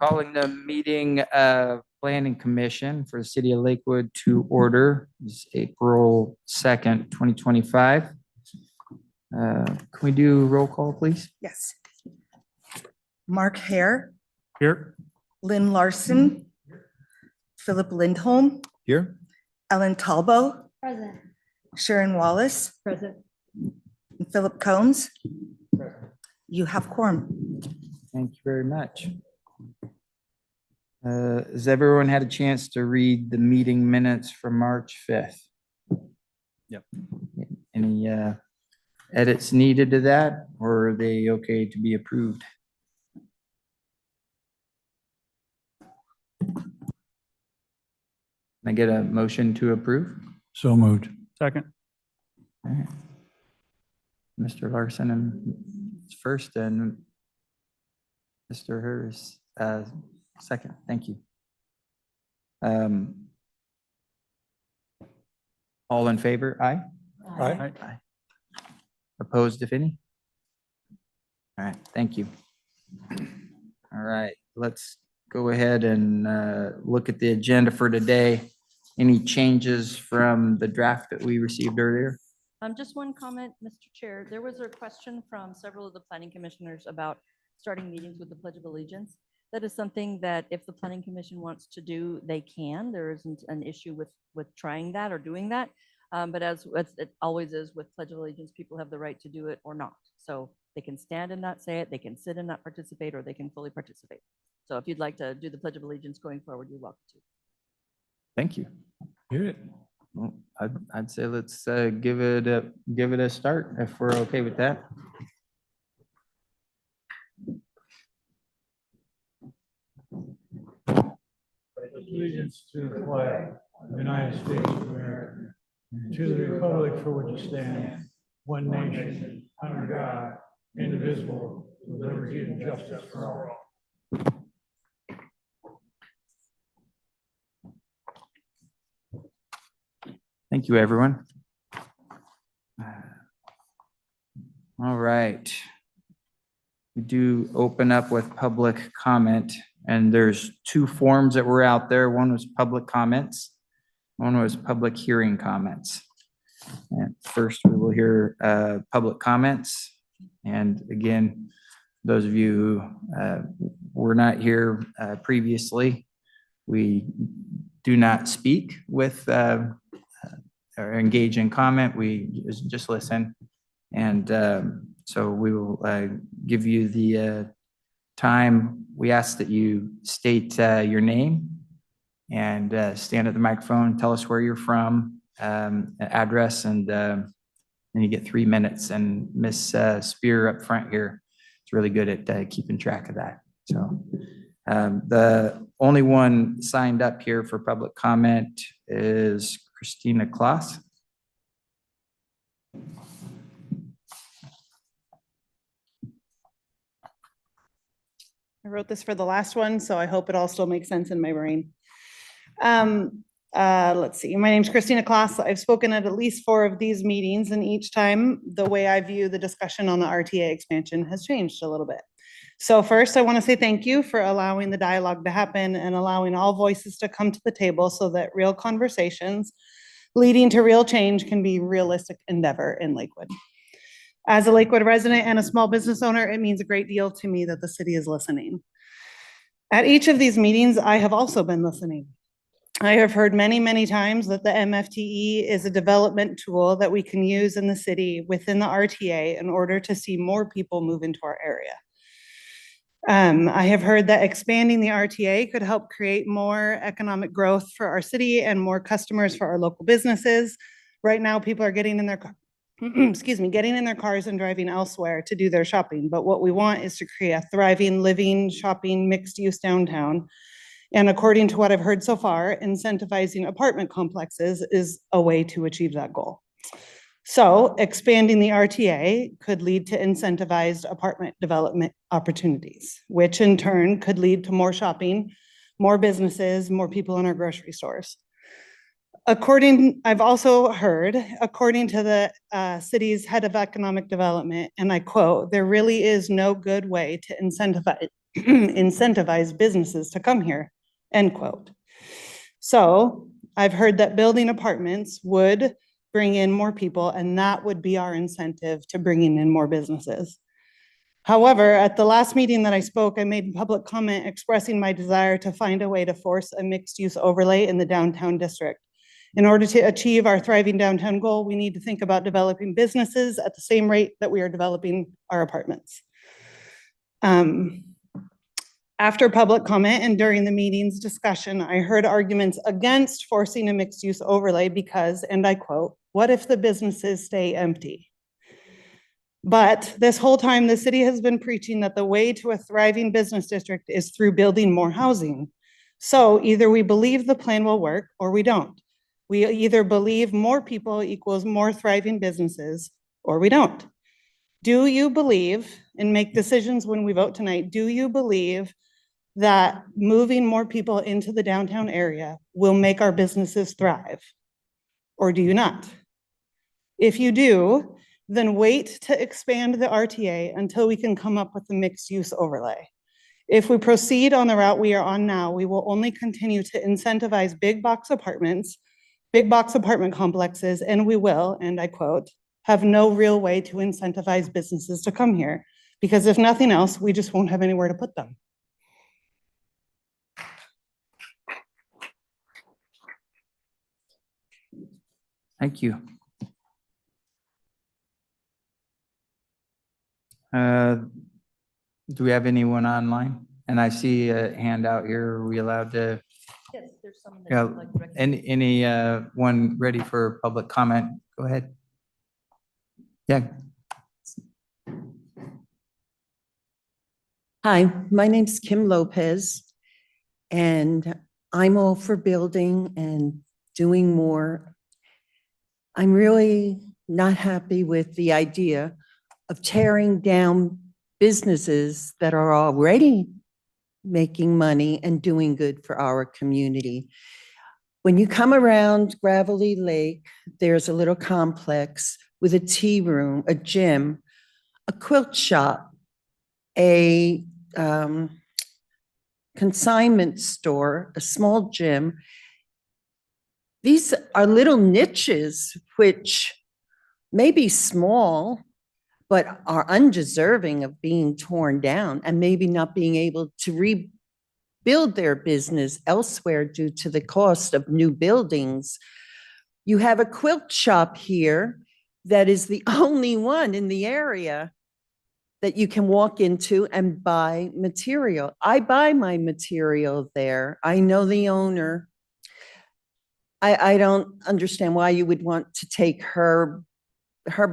Calling the meeting of Planning Commission for the City of Lakewood to order. It's April 2nd, 2025. Can we do roll call, please? Yes. Mark Hare, Here. Lynn Larson, Philip Lindholm, Here. Ellen Talbo, Present. Sharon Wallace, Present. and Philip Combs. You have quorum. Thank you very much. Has everyone had a chance to read the meeting minutes from March 5th? Yep. Any edits needed to that, or are they okay to be approved? Can I get a motion to approve? So moved. Second. All right. Mr. Larson and first and Mr. Hers second. Thank you. All in favor? Aye. Aye. Aye. Opposed, if any? All right, thank you. All right, let's go ahead and look at the agenda for today. Any changes from the draft that we received earlier? Just one comment, Mr. Chair. There was a question from several of the planning commissioners about starting meetings with the Pledge of Allegiance. That is something that if the planning commission wants to do, they can. There isn't an issue with trying that or doing that. But as it always is with Pledge of Allegiance, people have the right to do it or not. So they can stand and not say it, they can sit and not participate, or they can fully participate. So if you'd like to do the Pledge of Allegiance going forward, you're welcome to. Thank you. Hear it. Well, I'd say let's give it a start if we're okay with that. Allegiance to the flag of the United States of America, and to the republic for which it stands, one nation, under God, indivisible, with liberty and justice for all. Thank you, everyone. All right. We do open up with public comment, and there's two forms that were out there. One was public comments. One was public hearing comments. And first, we will hear public comments. And again, those of you who were not here previously, we do not speak with or engage in comment. We just listen. And so we will give you the time. We ask that you state your name and stand at the microphone, tell us where you're from, address, and then you get 3 minutes. And Miss Spear up front here is really good at keeping track of that. So the only one signed up here for public comment is Christina Kloss. I wrote this for the last one, so I hope it all still makes sense in my brain. Let's see. My name's Christina Kloss. I've spoken at least 4 of these meetings, and each time the way I view the discussion on the RTA expansion has changed a little bit. So first, I want to say thank you for allowing the dialogue to happen and allowing all voices to come to the table so that real conversations leading to real change can be a realistic endeavor in Lakewood. As a Lakewood resident and a small business owner, it means a great deal to me that the city is listening. At each of these meetings, I have also been listening. I have heard many, many times that the MFTE is a development tool that we can use in the city within the RTA in order to see more people move into our area. I have heard that expanding the RTA could help create more economic growth for our city and more customers for our local businesses. Right now, people are getting in their getting in their cars and driving elsewhere to do their shopping. But what we want is to create a thriving, living, shopping, mixed-use downtown. And according to what I've heard so far, incentivizing apartment complexes is a way to achieve that goal. So expanding the RTA could lead to incentivized apartment development opportunities, which in turn could lead to more shopping, more businesses, more people in our grocery stores. I've also heard, according to the city's head of economic development, and I quote, "There really is no good way to incentivize businesses to come here, end quote. So I've heard that building apartments would bring in more people, and that would be our incentive to bringing in more businesses. However, at the last meeting that I spoke, I made public comment expressing my desire to find a way to force a mixed-use overlay in the downtown district. In order to achieve our thriving downtown goal, we need to think about developing businesses at the same rate that we are developing our apartments. After public comment and during the meeting's discussion, I heard arguments against forcing a mixed-use overlay because, and I quote, "What if the businesses stay empty?" But this whole time, the city has been preaching that the way to a thriving business district is through building more housing. So either we believe the plan will work or we don't. We either believe more people equals more thriving businesses or we don't. Do you believe, and make decisions when we vote tonight, do you believe that moving more people into the downtown area will make our businesses thrive? Or do you not? If you do, then wait to expand the RTA until we can come up with a mixed-use overlay. If we proceed on the route we are on now, we will only continue to incentivize big box apartment complexes, and we will, and I quote, "have no real way to incentivize businesses to come here, because if nothing else, we just won't have anywhere to put them." Thank you. Do we have anyone online? And I see a handout here. Are we allowed to, Yes, there's someone that yeah, would like to recognize. any one ready for public comment? Go ahead. Yeah, Hi, my name's Kim Lopez, and I'm all for building and doing more. I'm really not happy with the idea of tearing down businesses that are already making money and doing good for our community. When you come around Gravelly Lake, there's a little complex with a tea room, a gym, a quilt shop, a consignment store, a small gym. These are little niches which may be small, but are undeserving of being torn down and maybe not being able to rebuild their business elsewhere due to the cost of new buildings. You have a quilt shop here that is the only one in the area that you can walk into and buy material. I buy my material there. I know the owner. I don't understand why you would want to take her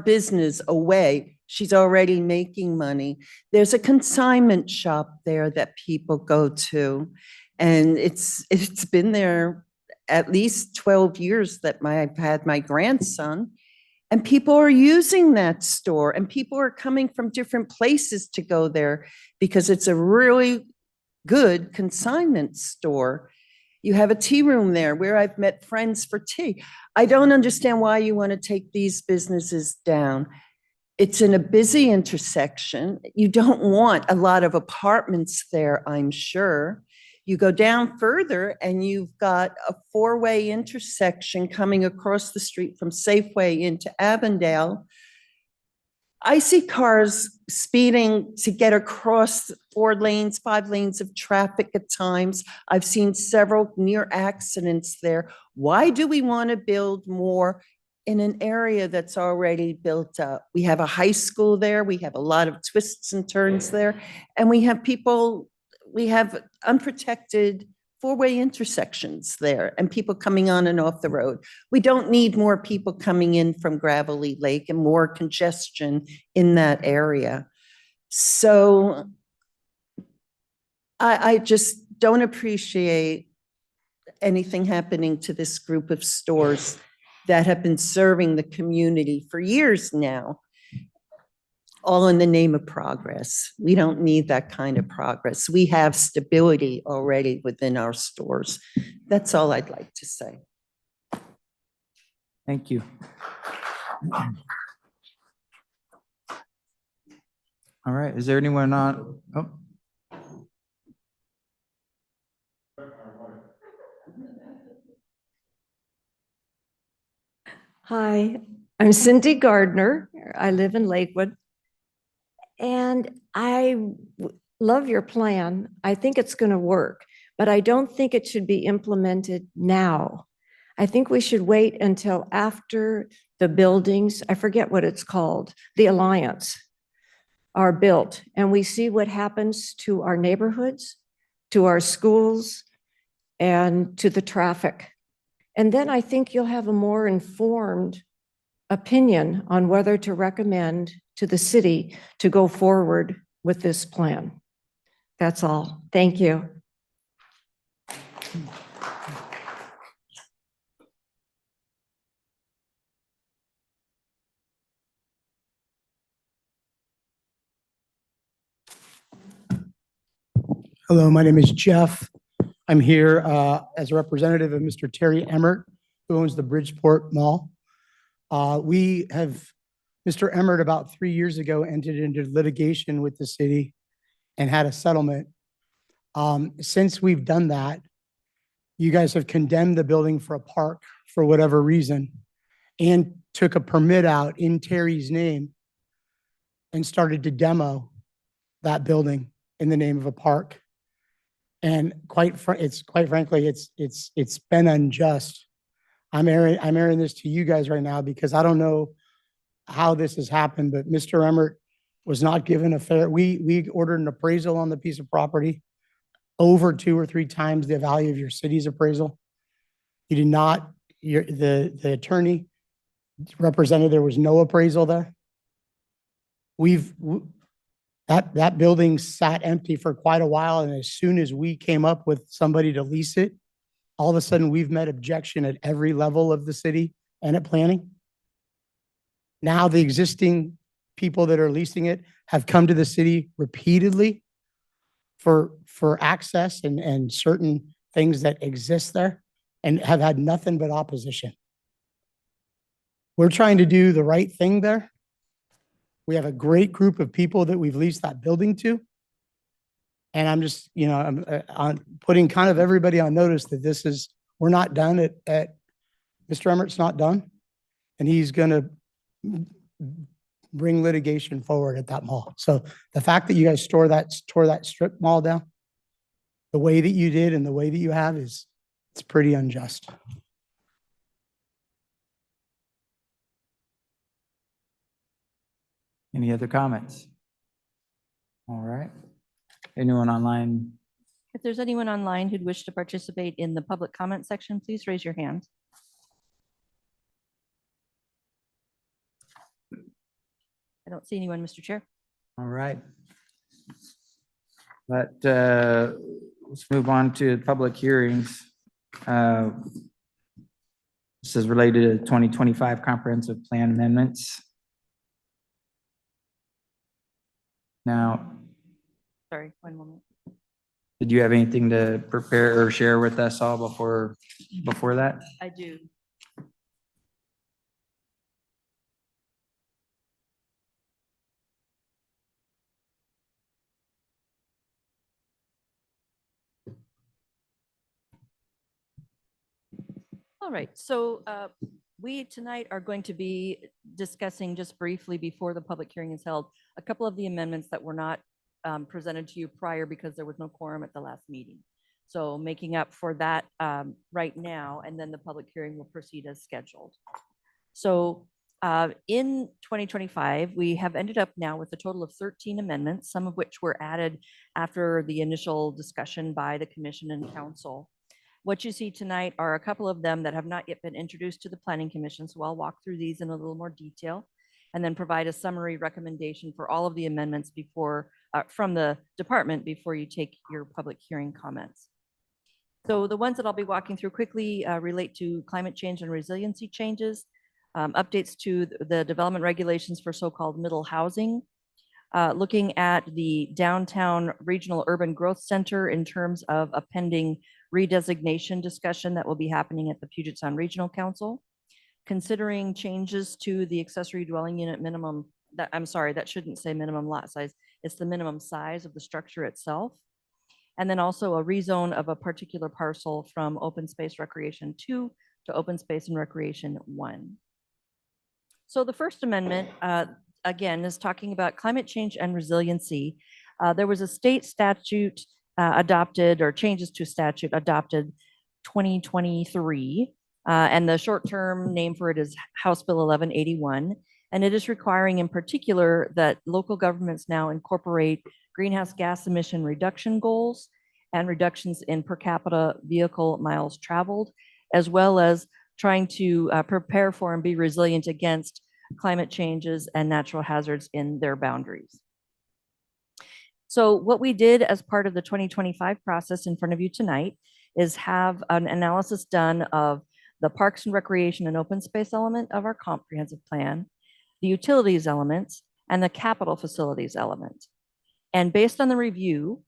business away. She's already making money. There's a consignment shop there that people go to, and it's been there at least 12 years that I've had my grandson. And people are using that store, and people are coming from different places to go there because it's a really good consignment store. You have a tea room there where I've met friends for tea. I don't understand why you want to take these businesses down. It's in a busy intersection. You don't want a lot of apartments there, I'm sure. You go down further and you've got a four-way intersection coming across the street from Safeway into Avondale. I see cars speeding to get across 4 lanes, 5 lanes of traffic at times. I've seen several near accidents there. Why do we want to build more in an area that's already built up? We have a high school there. We have a lot of twists and turns there. And we have unprotected 4-way intersections there and people coming on and off the road. We don't need more people coming in from Gravelly Lake and more congestion in that area. So I just don't appreciate anything happening to this group of stores that have been serving the community for years now, all in the name of progress. We don't need that kind of progress. We have stability already within our stores. That's all I'd like to say. thank you. All right, is there anyone on? Oh, Hi, I'm Cindy Gardner. I live in Lakewood. And love your plan. I think it's going to work, but I don't think it should be implemented now. I think we should wait until after the buildings, I forget what it's called, the Alliance, are built, and we see what happens to our neighborhoods, to our schools, and to the traffic. And then I think you'll have a more informed opinion on whether to recommend to the city to go forward with this plan. That's all. Thank you. Hello, my name is Jeff. I'm here as a representative of Mr. Terry Emmert, who owns the Bridgeport Mall. Mr. Emmert about 3 years ago entered into litigation with the city and had a settlement. Since we've done that, you guys have condemned the building for a park for whatever reason and took a permit out in Terry's name and started to demo that building in the name of a park. And quite frankly, it's been unjust. I'm airing this to you guys right now because I don't know how this has happened, but Mr. Emmert was not given a fair, we ordered an appraisal on the piece of property over 2 or 3 times the value of your city's appraisal. You did not, the attorney represented there was no appraisal there. That building sat empty for quite a while, and as soon as we came up with somebody to lease it, all of a sudden we've met objection at every level of the city and at planning. Now the existing people that are leasing it have come to the city repeatedly for access and certain things that exist there and have had nothing but opposition. We're trying to do the right thing there. We have a great group of people that we've leased that building to. And I'm just, I'm putting kind of everybody on notice that we're not done at Mr. Emmert's not done. And he's going to bring litigation forward at that mall. So the fact that you guys tore that strip mall down the way that you did and the way that you have it's pretty unjust. Any other comments? All right. Anyone online? If there's anyone online who'd wish to participate in the public comment section, please raise your hand. I don't see anyone, Mr. Chair. All right. Let's move on to public hearings. This is related to 2025 comprehensive plan amendments. Now, Sorry, one moment. did you have anything to prepare or share with us all before that? I do. All right, so we tonight are going to be discussing just briefly before the public hearing is held, a couple of the amendments that were not presented to you prior because there was no quorum at the last meeting. So making up for that right now, and then the public hearing will proceed as scheduled. So in 2025, we have ended up now with a total of 13 amendments, some of which were added after the initial discussion by the commission and council. What you see tonight are a couple of them that have not yet been introduced to the Planning Commission. So I'll walk through these in a little more detail and then provide a summary recommendation for all of the amendments before from the department before you take your public hearing comments. So the ones that I'll be walking through quickly relate to climate change and resiliency changes, updates to the development regulations for so-called middle housing, looking at the downtown regional urban growth center in terms of a pending redesignation discussion that will be happening at the Puget Sound Regional Council, considering changes to the accessory dwelling unit minimum, that shouldn't say minimum lot size, it's the minimum size of the structure itself, and then also a rezone of a particular parcel from open space recreation 2 to open space and recreation 1. So the First Amendment, again, is talking about climate change and resiliency. There was a state statute adopted, or changes to statute adopted 2023, and the short-term name for it is House Bill 1181. And it is requiring in particular that local governments now incorporate greenhouse gas emission reduction goals and reductions in per capita vehicle miles traveled, as well as trying to prepare for and be resilient against climate changes and natural hazards in their boundaries. So what we did as part of the 2025 process in front of you tonight is have an analysis done of the Parks and Recreation and Open Space element of our comprehensive plan, the utilities elements, and the capital facilities element. And based on the review,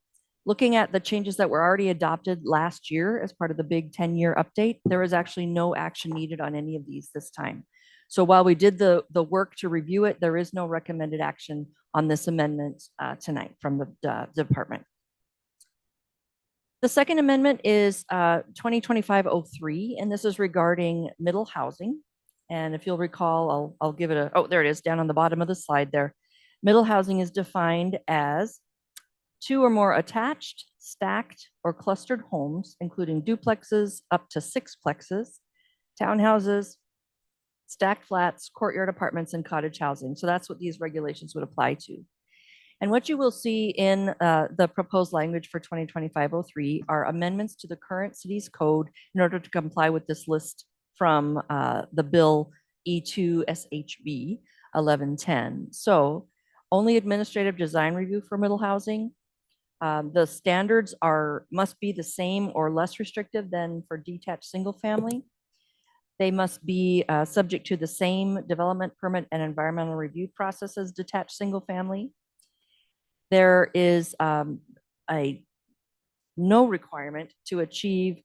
looking at the changes that were already adopted last year as part of the big 10-year update, there is actually no action needed on any of these this time. So while we did the work to review it, there is no recommended action on this amendment tonight from the department. The second amendment is 2025-03, and this is regarding middle housing. And if you'll recall, I'll give it a, oh, there it is, down on the bottom of the slide there. Middle housing is defined as 2 or more attached, stacked, or clustered homes, including duplexes up to 6plexes, townhouses, stacked flats, courtyard apartments, and cottage housing. So that's what these regulations would apply to. And what you will see in the proposed language for 2025-03 are amendments to the current city's code in order to comply with this list from the bill E2 SHB 1110. So only administrative design review for middle housing. The standards must be the same or less restrictive than for detached single family. They must be subject to the same development permit and environmental review process as detached single family. There is no requirement to achieve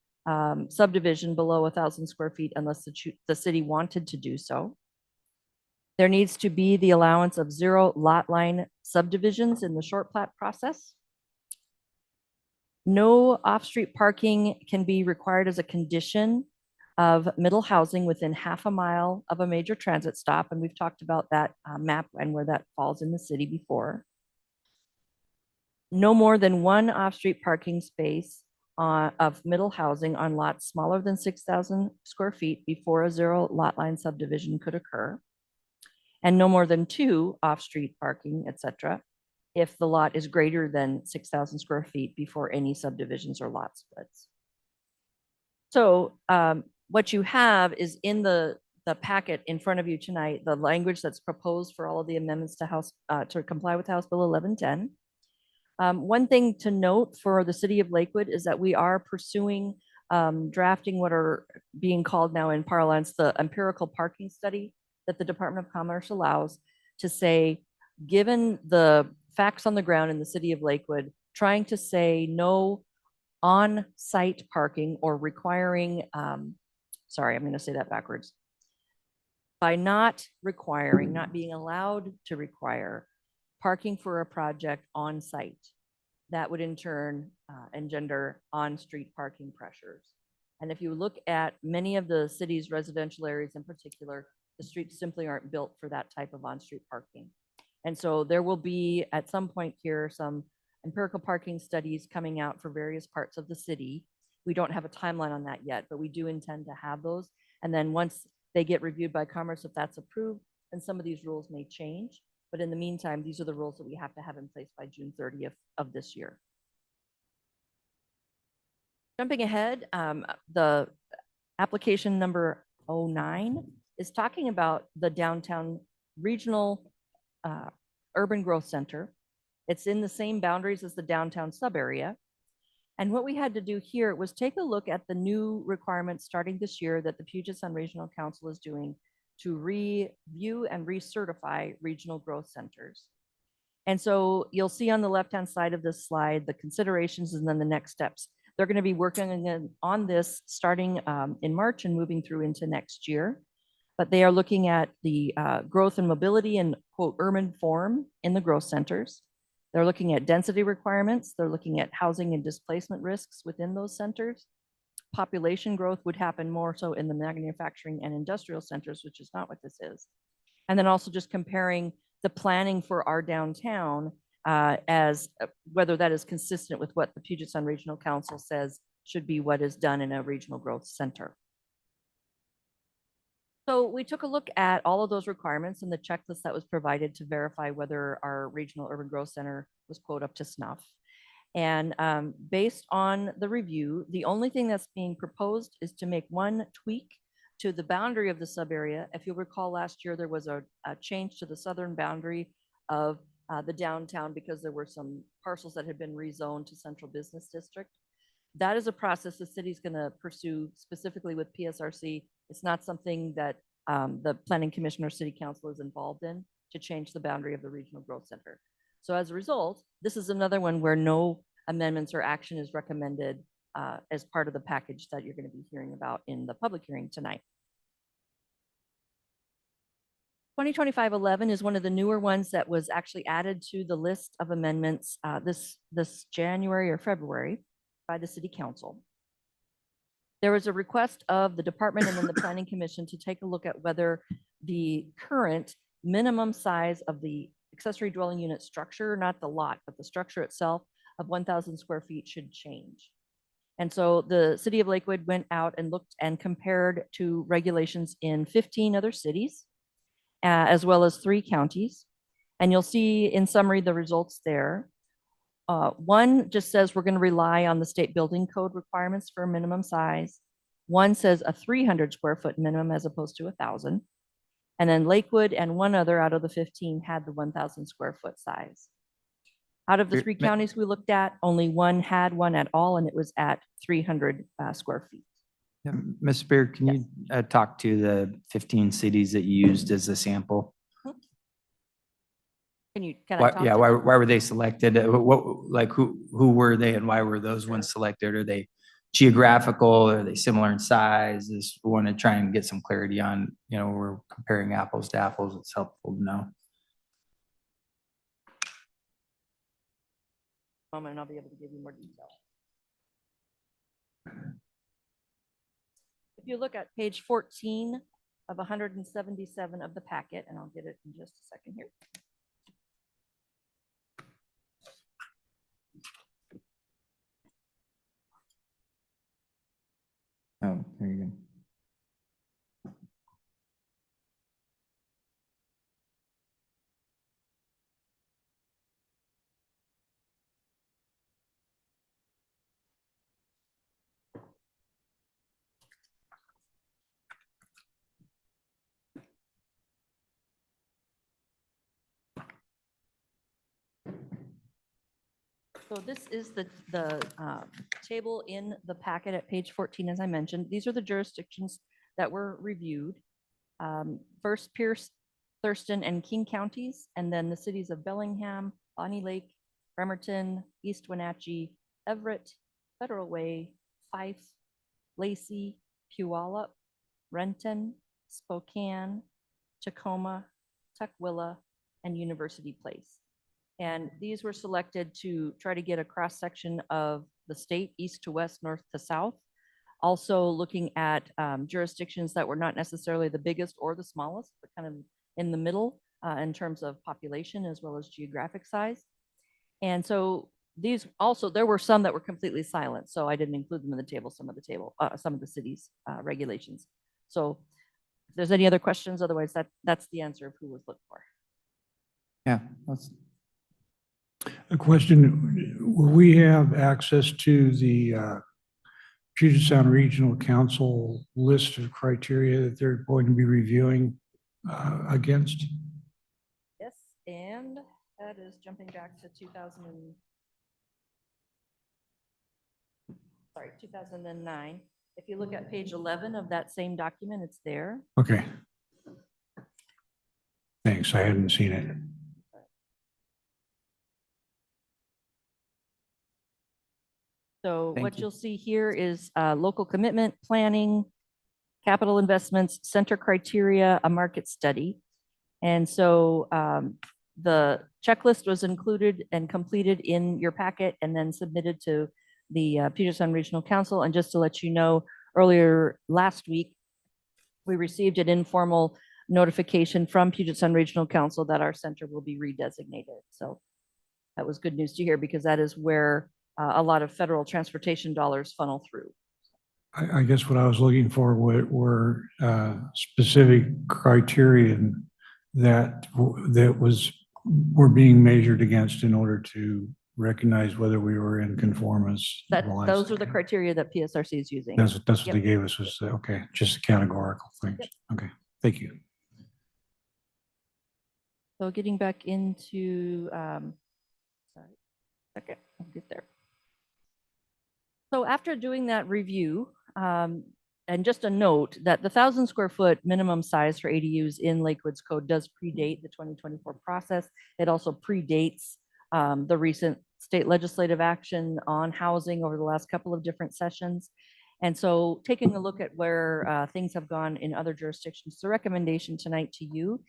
subdivision below 1,000 square feet unless the city wanted to do so. There needs to be the allowance of 0 lot line subdivisions in the short plat process. No off-street parking can be required as a condition of middle housing within half a mile of a major transit stop. And we've talked about that map and where that falls in the city before. No more than 1 off-street parking space of middle housing on lots smaller than 6,000 square feet before a 0 lot line subdivision could occur. And no more than 2 off-street parking, etc., if the lot is greater than 6,000 square feet before any subdivisions or lot splits. So what you have is in the packet in front of you tonight, the language that's proposed for all of the amendments to comply with House Bill 1110. One thing to note for the city of Lakewood is that we are pursuing drafting what are being called now in parlance the empirical parking study that the Department of Commerce allows to say, given the facts on the ground in the city of Lakewood, trying to say no on-site parking or requiring, sorry, I'm going to say that backwards. By not requiring, not being allowed to require parking for a project on site, that would in turn engender on-street parking pressures. And if you look at many of the city's residential areas in particular, the streets simply aren't built for that type of on-street parking. And so there will be at some point here some empirical parking studies coming out for various parts of the city. We don't have a timeline on that yet, but we do intend to have those. And then once they get reviewed by Commerce, if that's approved, then some of these rules may change. But in the meantime, these are the rules that we have to have in place by June 30th of this year. Jumping ahead, the application number 09 is talking about the downtown regional urban growth center. It's in the same boundaries as the downtown sub area. And what we had to do here was take a look at the new requirements starting this year that the Puget Sound Regional Council is doing to review and recertify regional growth centers. And so you'll see on the left-hand side of this slide, the considerations and then the next steps. They're going to be working on this starting in March and moving through into next year. But they are looking at the growth and mobility and quote urban form in the growth centers. They're looking at density requirements. They're looking at housing and displacement risks within those centers. Population growth would happen more so in the manufacturing and industrial centers, which is not what this is. And then also just comparing the planning for our downtown as whether that is consistent with what the Puget Sound Regional Council says should be what is done in a regional growth center. So we took a look at all of those requirements and the checklist that was provided to verify whether our regional urban growth center was quote up to snuff. And based on the review, the only thing that's being proposed is to make one tweak to the boundary of the sub-area. If you'll recall, last year there was a change to the southern boundary of the downtown because there were some parcels that had been rezoned to central business district. That is a process the city's going to pursue specifically with PSRC. It's not something that the Planning Commission or City Council is involved in to change the boundary of the Regional Growth Center. So as a result, this is another one where no amendments or action is recommended as part of the package that you're going to be hearing about in the public hearing tonight. 2025-11 is one of the newer ones that was actually added to the list of amendments this January or February by the City Council. There was a request of the department and then the Planning Commission to take a look at whether the current minimum size of the accessory dwelling unit structure, not the lot, but the structure itself of 1,000 square feet should change. And so the City of Lakewood went out and looked and compared to regulations in 15 other cities, as well as 3 counties. And you'll see in summary the results there. One just says we're going to rely on the state building code requirements for a minimum size. One says a 300 square foot minimum as opposed to 1,000. And then Lakewood and one other out of the 15 had the 1,000 square foot size. Out of the 3 counties we looked at, only one had one at all, and it was at 300 square feet. Yeah, Ms. Spear, can you talk to the 15 cities that you used as a sample? Can you kind Why, of talk yeah, to why, that? why were they selected? What, like, who were they and why were those ones selected? Are they geographical? Are they similar in size? Just want to try and get some clarity on, you know, we're comparing apples to apples. It's helpful to know. Moment, and I'll be able to give you more detail. If you look at page 14 of 177 of the packet, and I'll get it in just a second here. Oh, there you go. So this is the table in the packet at page 14, as I mentioned. These are the jurisdictions that were reviewed. First, Pierce, Thurston, and King counties, and then the cities of Bellingham, Bonnie Lake, Bremerton, East Wenatchee, Everett, Federal Way, Fife, Lacey, Puyallup, Renton, Spokane, Tacoma, Tukwila, and University Place. And these were selected to try to get a cross-section of the state, east to west, north to south. Also looking at jurisdictions that were not necessarily the biggest or the smallest, but kind of in the middle in terms of population as well as geographic size. And so these also, there were some that were completely silent, so I didn't include them in the table, some of the cities' regulations. So if there's any other questions, otherwise that's the answer of who was looked for. Yeah, that's, A question, will we have access to the Puget Sound Regional Council list of criteria that they're going to be reviewing against? Yes, and that is jumping back to 2009. If you look at page 11 of that same document, it's there. Okay. Thanks, I hadn't seen it. So Thank what you. you'll see here is local commitment, planning, capital investments, center criteria, a market study. And so the checklist was included and completed in your packet and then submitted to the Puget Sound Regional Council. And just to let you know, earlier last week, we received an informal notification from Puget Sound Regional Council that our center will be redesignated. So that was good news to hear because that is where a lot of federal transportation dollars funnel through. I guess what I was looking for were specific criterion that were being measured against in order to recognize whether we were in conformance. Those are the criteria that PSRC is using. That's what Yep. they gave us was, okay, just categorical things. Okay, thank you. So getting back into, sorry, okay, I'll get there. So after doing that review, and just a note that the 1,000 square foot minimum size for ADUs in Lakewood's code does predate the 2024 process. It also predates the recent state legislative action on housing over the last couple of different sessions. And so taking a look at where things have gone in other jurisdictions, the recommendation tonight to you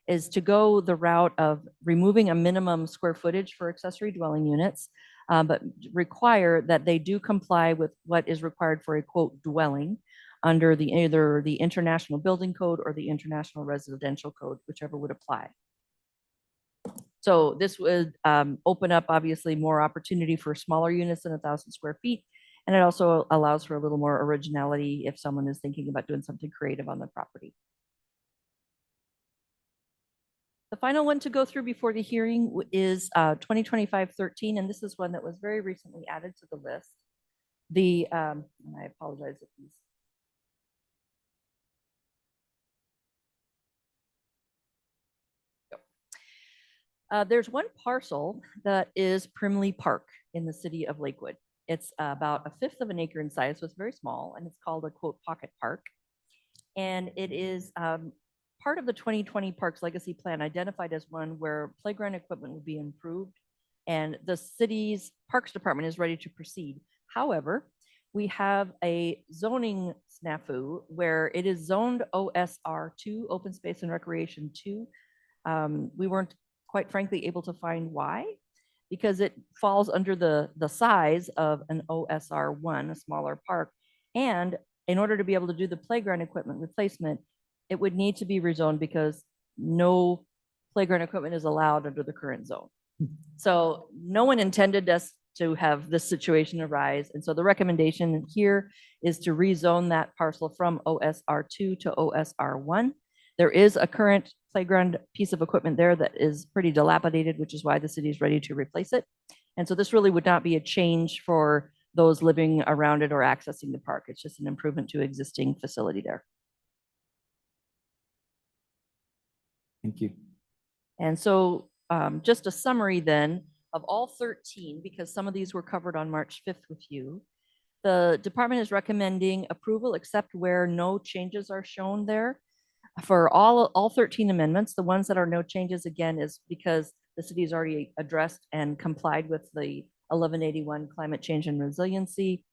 is to go the route of removing a minimum square footage for accessory dwelling units, but require that they do comply with what is required for a quote dwelling under either the International Building Code or the International Residential Code, whichever would apply. So this would open up obviously more opportunity for smaller units than 1,000 square feet. And it also allows for a little more originality if someone is thinking about doing something creative on the property. The final one to go through before the hearing is 2025-13, and this is one that was very recently added to the list. And I apologize if these. There's one parcel that is Primley Park in the city of Lakewood. It's about 1/5 of an acre in size, so it's very small, and it's called a quote pocket park. And it is part of the 2020 Parks Legacy Plan, identified as one where playground equipment will be improved, and the city's Parks Department is ready to proceed. However, we have a zoning snafu where it is zoned OSR 2, Open Space and Recreation 2. We weren't quite frankly able to find why, because it falls under the size of an OSR 1, a smaller park. And in order to be able to do the playground equipment replacement, it would need to be rezoned because no playground equipment is allowed under the current zone. So no one intended us to have this situation arise. And so the recommendation here is to rezone that parcel from OSR 2 to OSR 1. There is a current playground piece of equipment there that is pretty dilapidated, which is why the city is ready to replace it. And so this really would not be a change for those living around it or accessing the park. It's just an improvement to existing facility there. Thank you. And so just a summary then of all 13, because some of these were covered on March 5th with you. The department is recommending approval except where no changes are shown there. For all 13 amendments, the ones that are no changes, again, is because the city has already addressed and complied with the 1181 climate change and resiliency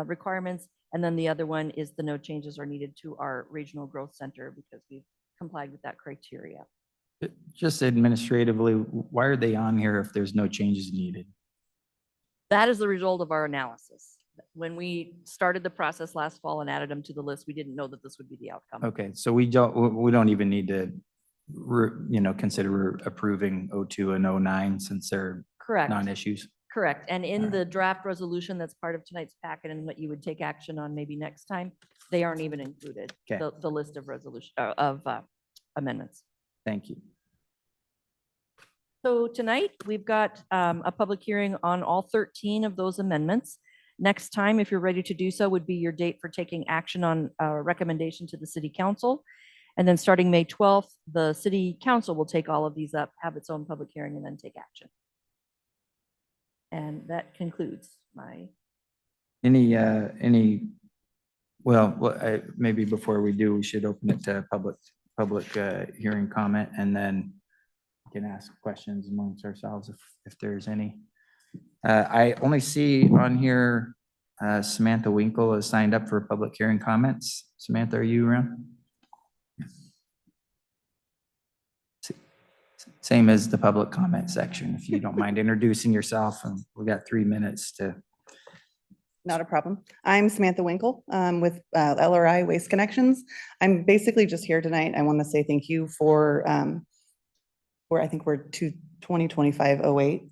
requirements. And then the other one is the no changes are needed to our regional growth center because we've complied with that criteria. Just administratively, why are they on here if there's no changes needed? That is the result of our analysis. When we started the process last fall and added them to the list, we didn't know that this would be the outcome. Okay, so we don't even need to, consider approving 02 and 09 since they're Correct. non-issues. Correct. And in Alright. the draft resolution that's part of tonight's packet and what you would take action on maybe next time, they aren't even included, Okay. the list of amendments. Thank you. So tonight, we've got a public hearing on all 13 of those amendments. Next time, if you're ready to do so, would be your date for taking action on a recommendation to the city council. And then starting May 12th, the city council will take all of these up, have its own public hearing, and then take action. And that concludes my. Maybe before we do, we should open it to public hearing comment, and then we can ask questions amongst ourselves if there's any. I only see on here Samantha Winkle is signed up for public hearing comments. Samantha, are you around? Same as the public comment section, if you don't mind introducing yourself, and we got 3 minutes to, Not a problem. I'm Samantha Winkle with LRI Waste Connections. I'm basically just here tonight. I want to say thank you for, I think we're to 2025-08.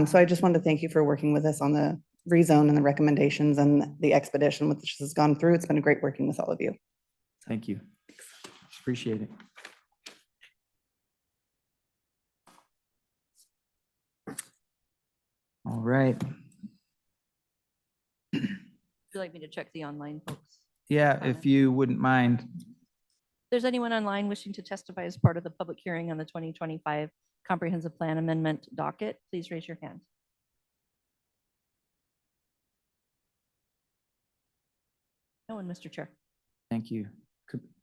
So I just wanted to thank you for working with us on the rezone and the recommendations and the expedition which has gone through. It's been great working with all of you. thank you. Appreciate it. All right. Would you like me to check the online folks? Yeah, if you wouldn't mind. If there's anyone online wishing to testify as part of the public hearing on the 2025 Comprehensive Plan Amendment docket, please raise your hand. No one, Mr. Chair. Thank you.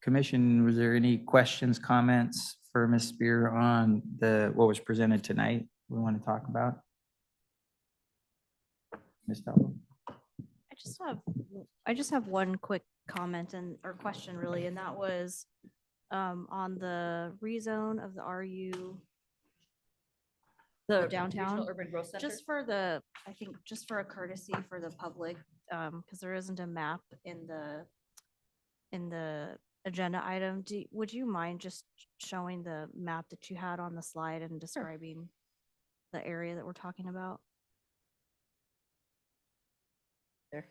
Commission, was there any questions, comments for Ms. Spear on what was presented tonight we want to talk about? Ms. Talbot? I just have one quick comment or question really, and that was on the rezone of the RU The downtown. Regional Urban Growth Center? Just for I think just for a courtesy for the public, because there isn't a map in the agenda item. Would you mind just showing the map that you had on the slide and describing the area that we're talking about? There.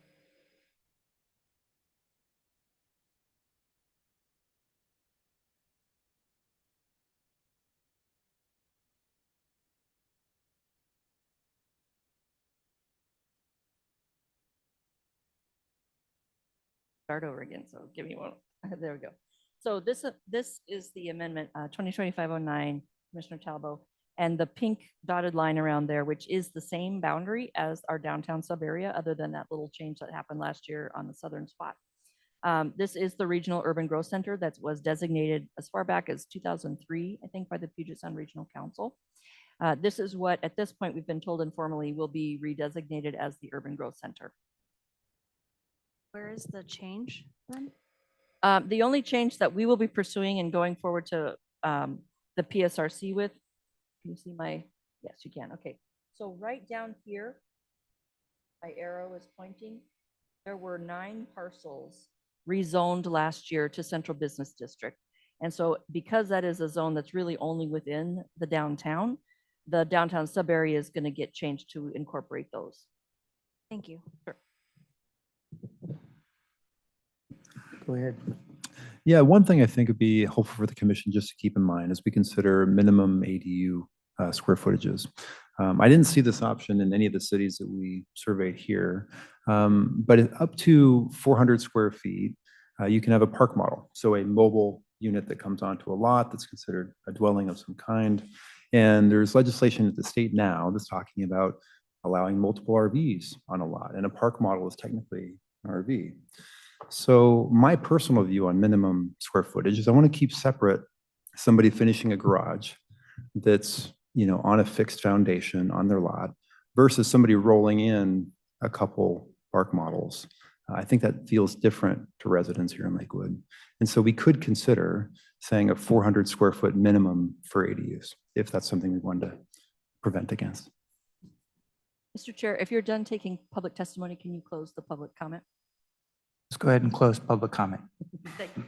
Start over again, so give me one. There we go. So this is the amendment, 2025-09, Commissioner Talbot, and the pink dotted line around there, which is the same boundary as our downtown sub area, other than that little change that happened last year on the southern spot. This is the Regional Urban Growth Center that was designated as far back as 2003, I think, by the Puget Sound Regional Council. This is what, at this point, we've been told informally will be redesignated as the Urban Growth Center. Where is the change then? The only change that we will be pursuing and going forward to the PSRC with, can you see my, yes, you can, okay. So right down here, my arrow is pointing, there were 9 parcels rezoned last year to Central Business District. And so because that is a zone that's really only within the downtown sub area is going to get changed to incorporate those. Thank you. Sure. Go ahead. Yeah, one thing I think would be helpful for the commission just to keep in mind as we consider minimum ADU square footages. I didn't see this option in any of the cities that we surveyed here, but up to 400 square feet, you can have a park model. So a mobile unit that comes onto a lot that's considered a dwelling of some kind. And there's legislation at the state now that's talking about allowing multiple RVs on a lot, and a park model is technically an RV. So my personal view on minimum square footage is I want to keep separate somebody finishing a garage that's, on a fixed foundation on their lot versus somebody rolling in a couple park models. I think that feels different to residents here in Lakewood. And so we could consider saying a 400 square foot minimum for ADUs, if that's something we wanted to prevent against. Mr. Chair, if you're done taking public testimony, can you close the public comment? Let's go ahead and close public comment. Thank you.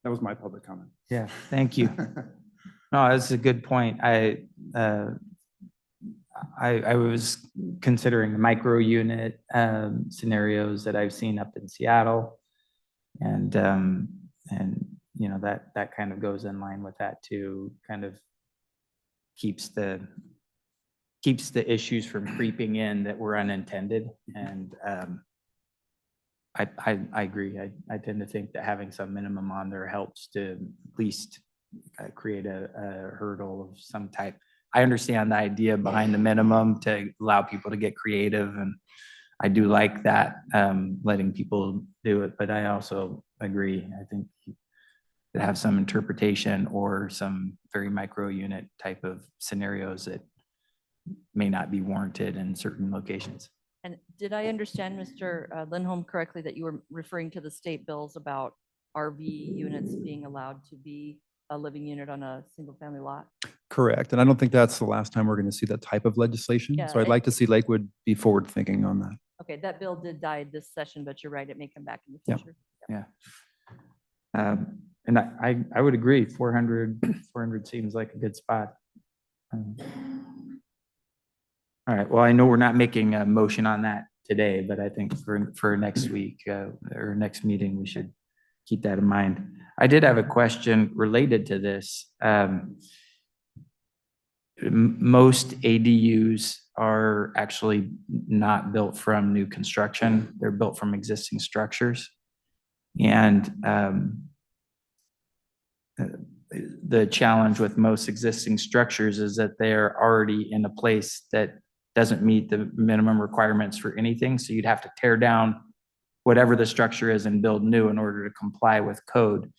That was my public comment. Yeah, thank you. No, that's a good point. I was considering the micro unit scenarios that I've seen up in Seattle. And that kind of goes in line with that too, kind of keeps the issues from creeping in that were unintended. And I agree. I tend to think that having some minimum on there helps to at least create a hurdle of some type. I understand the idea behind the minimum to allow people to get creative, and I do like that, letting people do it, but I also agree. I think to have some interpretation or some very micro unit type of scenarios that may not be warranted in certain locations. And did I understand, Mr. Lindholm, correctly that you were referring to the state bills about RV units being allowed to be a living unit on a single family lot. Correct. And I don't think that's the last time we're going to see that type of legislation. Yeah, So I'd it- like to see Lakewood be forward thinking on that. Okay, that bill did die this session, but you're right, it may come back in the Yep. future. Yeah. And I would agree, 400 seems like a good spot. All right, well, I know we're not making a motion on that today, but I think for next week, or next meeting, we should keep that in mind. I did have a question related to this. Most ADUs are actually not built from new construction. They're built from existing structures. And the challenge with most existing structures is that they're already in a place that doesn't meet the minimum requirements for anything. So you'd have to tear down whatever the structure is and build new in order to comply with code.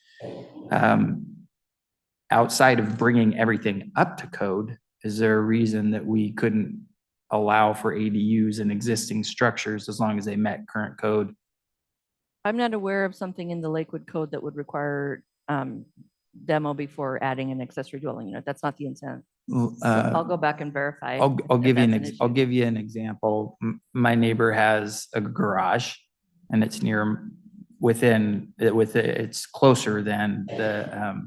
Outside of bringing everything up to code, is there a reason that we couldn't allow for ADUs in existing structures as long as they met current code? I'm not aware of something in the Lakewood code that would require demo before adding an accessory dwelling unit. That's not the intent. So I'll go back and verify. I'll if give you that's I'll issue. give you an example. My neighbor has a garage and it's it's closer than the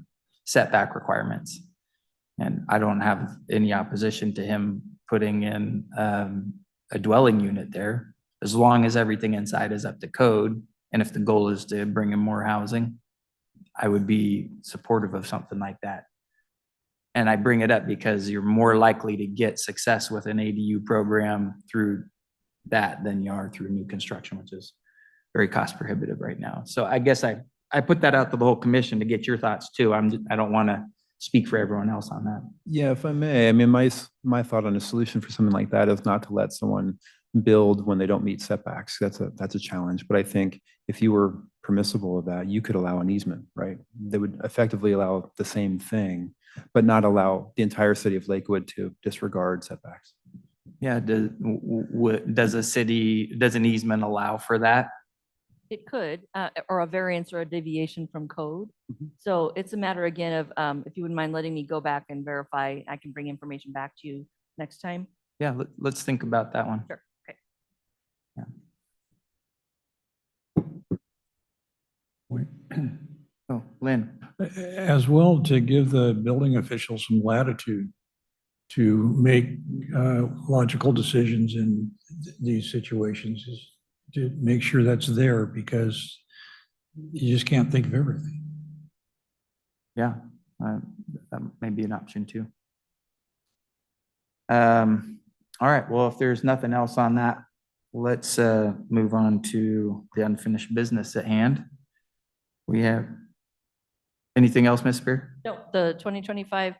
setback requirements. And I don't have any opposition to him putting in a dwelling unit there, as long as everything inside is up to code. And if the goal is to bring in more housing, I would be supportive of something like that. And I bring it up because you're more likely to get success with an ADU program through that than you are through new construction, which is very cost prohibitive right now. So I guess I put that out to the whole commission to get your thoughts too. I don't want to speak for everyone else on that. Yeah, if I may, I mean, my thought on a solution for something like that is not to let someone build when they don't meet setbacks. That's a challenge. But I think if you were permissible of that, you could allow an easement, right? That would effectively allow the same thing, but not allow the entire city of Lakewood to disregard setbacks. Yeah, does an easement allow for that? It could, or a variance or a deviation from code. Mhm. So it's a matter again of, if you wouldn't mind letting me go back and verify, I can bring information back to you next time. Yeah, let's think about that one. Sure, okay. Oh, Lynn. As well, to give the building officials some latitude to make logical decisions in these situations, is to make sure that's there, because you just can't think of everything. Yeah, that may be an option too. All right, well, if there's nothing else on that, let's move on to the unfinished business at hand. We have, anything else, Ms. Spear? No, the 2025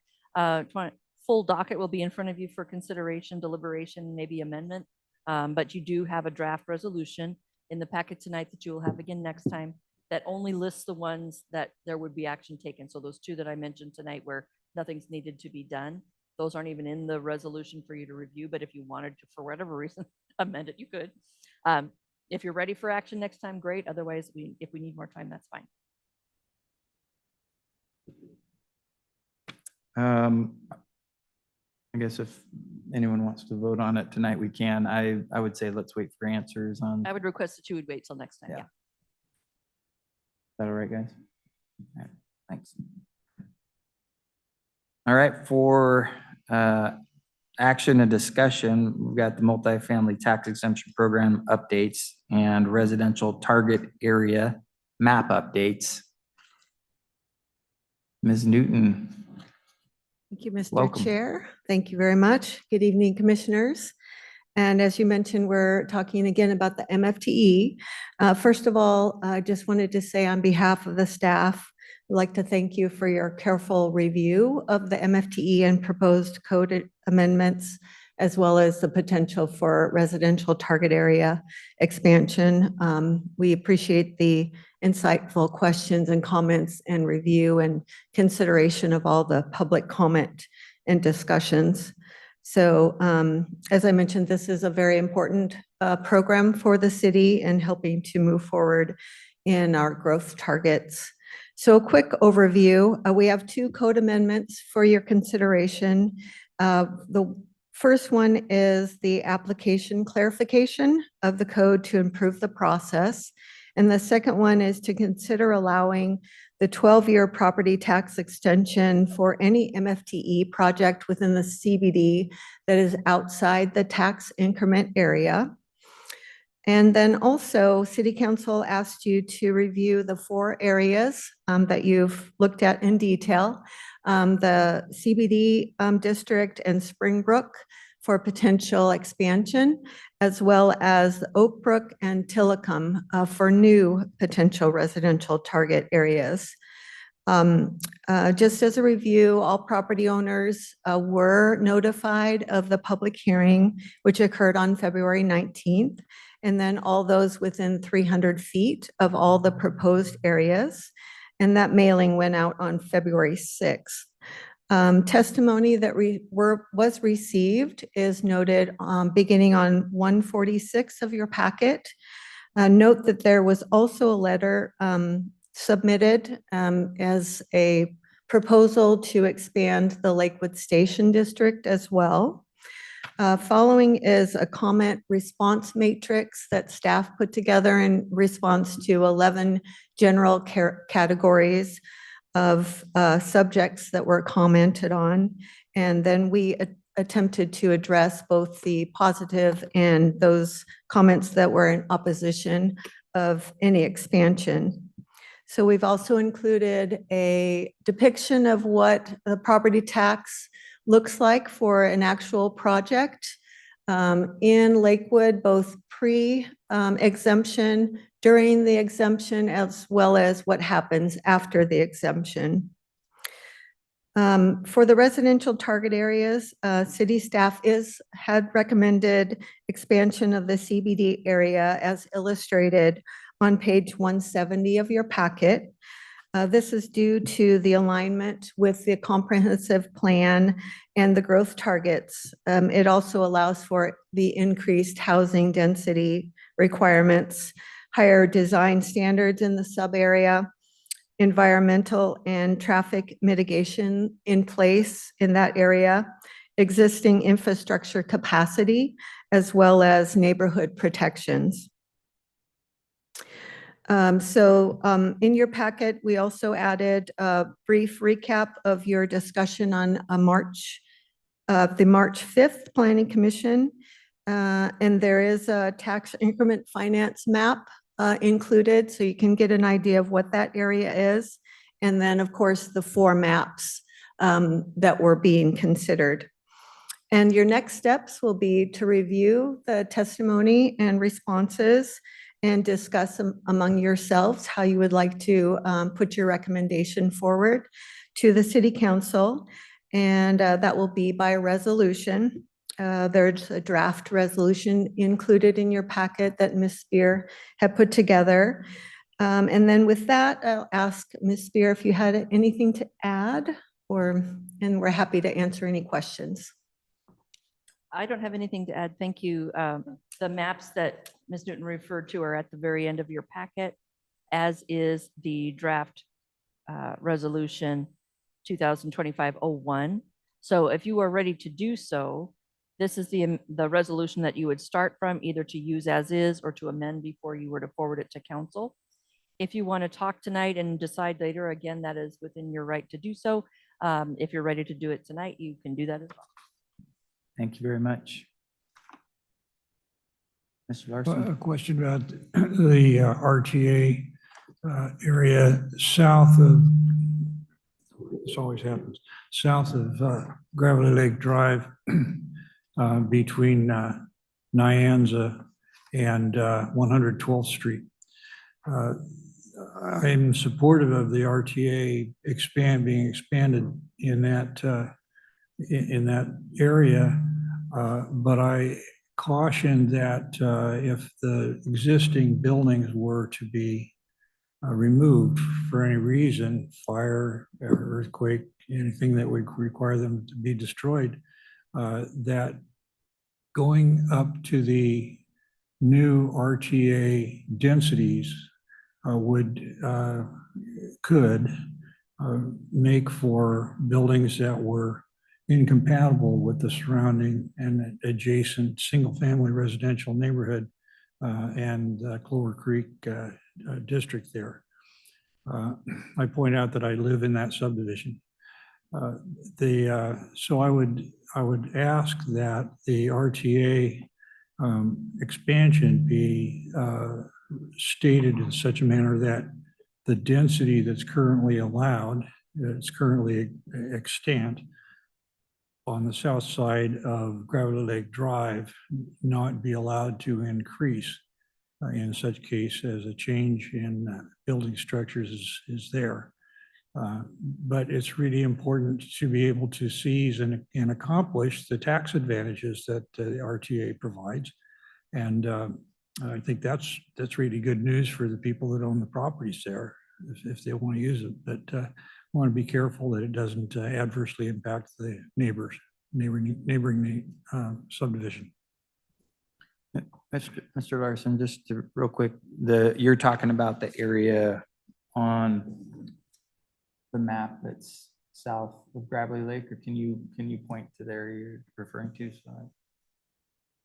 full docket will be in front of you for consideration, deliberation, maybe amendment. But you do have a draft resolution in the packet tonight that you will have again next time that only lists the ones that there would be action taken. So those two that I mentioned tonight where nothing's needed to be done, those aren't even in the resolution for you to review. But if you wanted to, for whatever reason, amend it, you could. If you're ready for action next time, great. Otherwise, if we need more time, that's fine. I guess if anyone wants to vote on it tonight, we can. I would say let's wait for answers on. I would request that you would wait till next time. Yeah. Yeah. Is that all right, guys? All right, thanks. All right, for action and discussion, we've got the multifamily tax exemption program updates and residential target area map updates. Ms. Newton. Thank you, Mr. Welcome. Chair. Thank you very much. Good evening, commissioners. And as you mentioned, we're talking again about the MFTE. First of all, I just wanted to say on behalf of the staff, I'd like to thank you for your careful review of the MFTE and proposed code amendments, as well as the potential for residential target area expansion. We appreciate the insightful questions and comments and review and consideration of all the public comment and discussions. So as I mentioned, this is a very important program for the city and helping to move forward in our growth targets. So a quick overview, we have two code amendments for your consideration. The first one is the application clarification of the code to improve the process. And the second one is to consider allowing the 12-year property tax extension for any MFTE project within the CBD that is outside the tax increment area. And then also, City Council asked you to review the 4 areas that you've looked at in detail. The CBD district and Springbrook for potential expansion, as well as Oak Brook and Tillicum for new potential residential target areas. Just as a review, all property owners were notified of the public hearing, which occurred on February 19th. And then all those within 300 feet of all the proposed areas. And that mailing went out on February 6th. Testimony that was received is noted beginning on 146 of your packet. Note that there was also a letter submitted as a proposal to expand the Lakewood Station District as well. Following is a comment response matrix that staff put together in response to 11 general categories of subjects that were commented on. And then we attempted to address both the positive and those comments that were in opposition of any expansion. So we've also included a depiction of what the property tax looks like for an actual project in Lakewood, both pre-exemption, during the exemption, as well as what happens after the exemption. For the residential target areas, city staff had recommended expansion of the CBD area as illustrated on page 170 of your packet. This is due to the alignment with the comprehensive plan and the growth targets. It also allows for the increased housing density requirements, higher design standards in the sub-area, environmental and traffic mitigation in place in that area, existing infrastructure capacity, as well as neighborhood protections. In your packet, we also added a brief recap of your discussion on the March 5th Planning Commission. And there is a tax increment finance map included, so you can get an idea of what that area is. And then, of course, the 4 maps that were being considered. And your next steps will be to review the testimony and responses and discuss among yourselves how you would like to put your recommendation forward to the City Council. And that will be by resolution. There's a draft resolution included in your packet that Ms. Spear had put together. And then with that, I'll ask Ms. Spear if you had anything to add, and we're happy to answer any questions. I don't have anything to add. Thank you. The maps that Ms. Newton referred to are at the very end of your packet, as is the draft resolution 2025-01. So if you are ready to do so, this is the resolution that you would start from, either to use as is or to amend before you were to forward it to council. If you want to talk tonight and decide later, again, that is within your right to do so. If you're ready to do it tonight, you can do that as well. Thank you very much. Mr. Larson? A question about the RTA area south of, this always happens, south of Gravelly Lake Drive between Nyanza and 112th Street. I'm supportive of the RTA being expanded in that area, but I caution that if the existing buildings were to be removed for any reason, fire, earthquake, anything that would require them to be destroyed, that going up to the new RTA densities could make for buildings that were incompatible with the surrounding and adjacent single-family residential neighborhood and Clover Creek district there. I point out that I live in that subdivision. So I would ask that the RTA expansion be stated in such a manner that the density that's currently allowed, that's currently extant on the south side of Gravely Lake Drive, not be allowed to increase in such case as a change in building structures is there. But it's really important to be able to seize and accomplish the tax advantages that the RTA provides. And I think that's really good news for the people that own the properties there if they want to use it. But I want to be careful that it doesn't adversely impact the neighboring subdivision. Mr. Larson, real quick, you're talking about the area on the map that's south of Gravely Lake, or can you point to the area you're referring to? So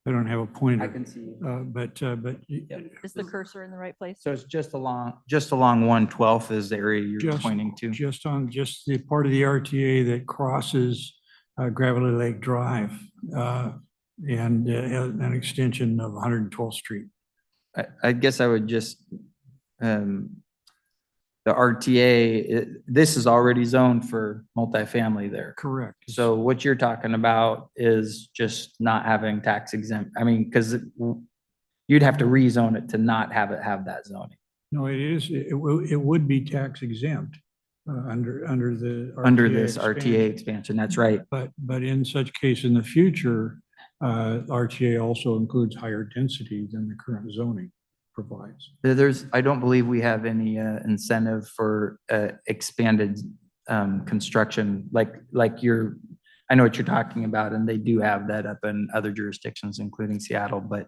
I don't have a pointer. I can see. But Is the cursor in the right place? So it's just along 112th is the area you're Just- pointing to. just the part of the RTA that crosses Gravely Lake Drive and an extension of 112th Street. I guess I would just, the RTA, this is already zoned for multifamily there. Correct. So what you're talking about is just not having tax exempt, I mean, because you'd have to rezone it to not have that zoning. No, it would be tax exempt under the. Under this expansion. RTA expansion, that's right. But in such case, in the future, RTA also includes higher density than the current zoning provides. I don't believe we have any incentive for expanded construction like I know what you're talking about, and they do have that up in other jurisdictions, including Seattle, but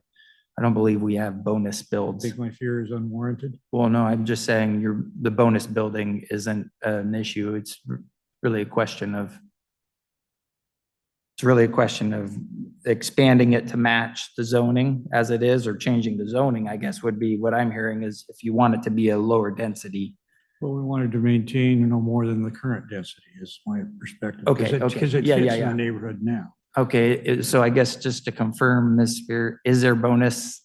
I don't believe we have bonus I builds. think my fear is unwarranted. Well, no, I'm just saying the bonus building isn't an issue. It's really a question of expanding it to match the zoning as it is, or changing the zoning, I guess would be what I'm hearing is if you want it to be a lower density. Well, we wanted to maintain no more than the current density is my perspective. Okay, Because it yeah, fits yeah, in yeah. the neighborhood now. Okay, so I guess just to confirm, Ms. Spear, is there bonus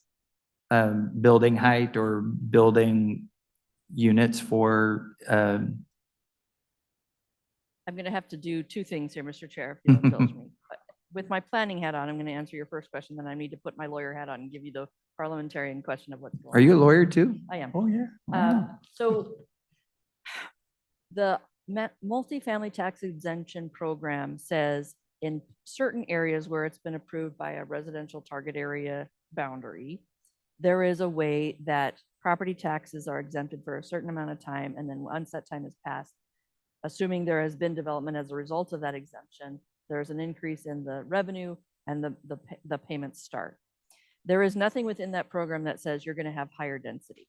building height or building units for I'm going to have to do two things here, Mr. Chair, if you'll indulge me. But with my planning hat on, I'm going to answer your first question, then I need to put my lawyer hat on and give you the parliamentarian question of what's going on. Are you a lawyer too? I am. Oh, yeah. Wow. So the multifamily tax exemption program says in certain areas where it's been approved by a residential target area boundary, there is a way that property taxes are exempted for a certain amount of time, and then once that time is passed, assuming there has been development as a result of that exemption, there's an increase in the revenue and the payments start. There is nothing within that program that says you're going to have higher density.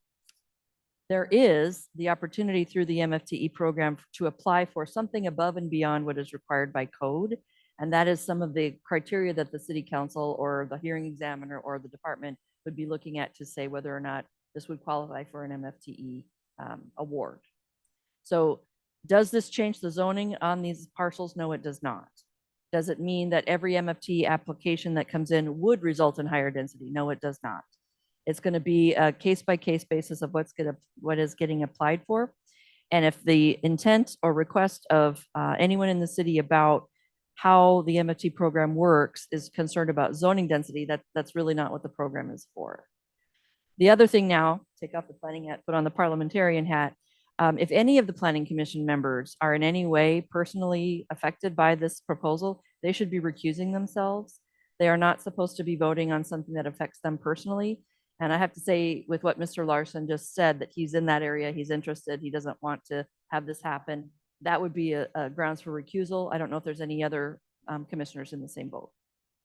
There is the opportunity through the MFTE program to apply for something above and beyond what is required by code. And that is some of the criteria that the city council or the hearing examiner or the department would be looking at to say whether or not this would qualify for an MFTE award. So does this change the zoning on these parcels? No, it does not. Does it mean that every MFT application that comes in would result in higher density? No, it does not. It's going to be a case-by-case basis of what is getting applied for. And if the intent or request of anyone in the city about how the MFT program works is concerned about zoning density, that's really not what the program is for. The other thing now, take off the planning hat, put on the parliamentarian hat. If any of the planning commission members are in any way personally affected by this proposal, they should be recusing themselves. They are not supposed to be voting on something that affects them personally. And I have to say, with what Mr. Larson just said, that he's in that area, he's interested, he doesn't want to have this happen. That would be a grounds for recusal. I don't know if there's any other commissioners in the same boat.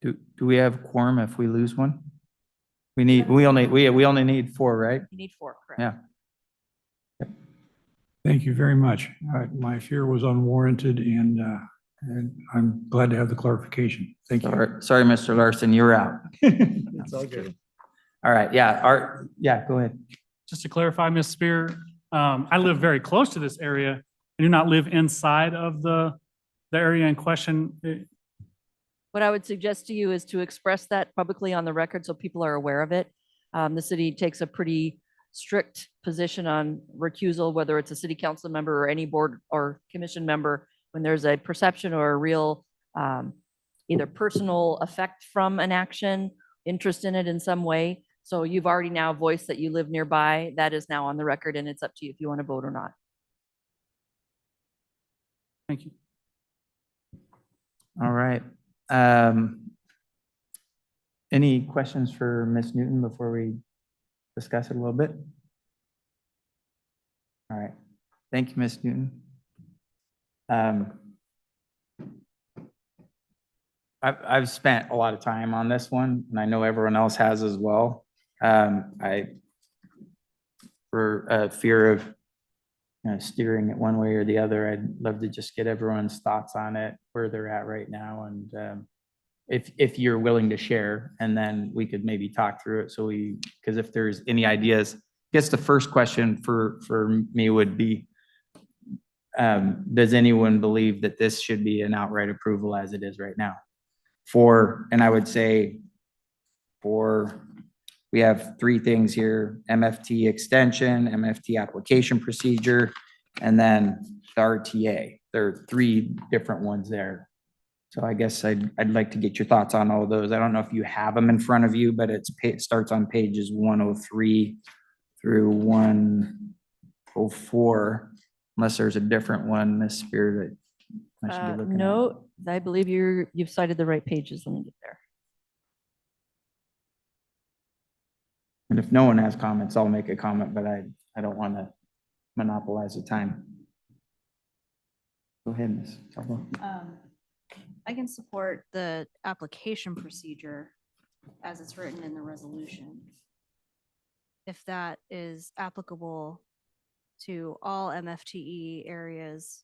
Do we have quorum if we lose one? We only need 4, right? You need 4, correct? Yeah. Thank you very much. My fear was unwarranted and I'm glad to have the clarification. Thank you. Sorry, Mr. Larson, you're out. It's all good. All right, yeah, Art, yeah, go ahead. Just to clarify, Ms. Spear, I live very close to this area. I do not live inside of the area in question. What I would suggest to you is to express that publicly on the record so people are aware of it. The city takes a pretty strict position on recusal, whether it's a city council member or any board or commission member, when there's a perception or a real either personal effect from an action, interest in it in some way. So you've already now voiced that you live nearby. That is now on the record, and it's up to you if you want to vote or not. Thank you. All right. Any questions for Ms. Newton before we discuss it a little bit? All right. Thank you, Ms. Newton. I've spent a lot of time on this one, and I know everyone else has as well. For fear of steering it one way or the other, I'd love to just get everyone's thoughts on it, where they're at right now, and if you're willing to share, and then we could maybe talk through it. So because if there's any ideas, I guess the first question for me would be, does anyone believe that this should be an outright approval as it is right now? And I would say we have three things here: MFT extension, MFT application procedure, and then the RTA. There are three different ones there. So I guess I'd like to get your thoughts on all of those. I don't know if you have them in front of you, but it starts on pages 103 through 104, unless there's a different one, Ms. Spear, that I should be looking at. No, I believe you've cited the right pages. Let me get there. And if no one has comments, I'll make a comment, but I don't want to monopolize the time. Go ahead, Ms. Talbot. I can support the application procedure as it's written in the resolution, if that is applicable to all MFTE areas,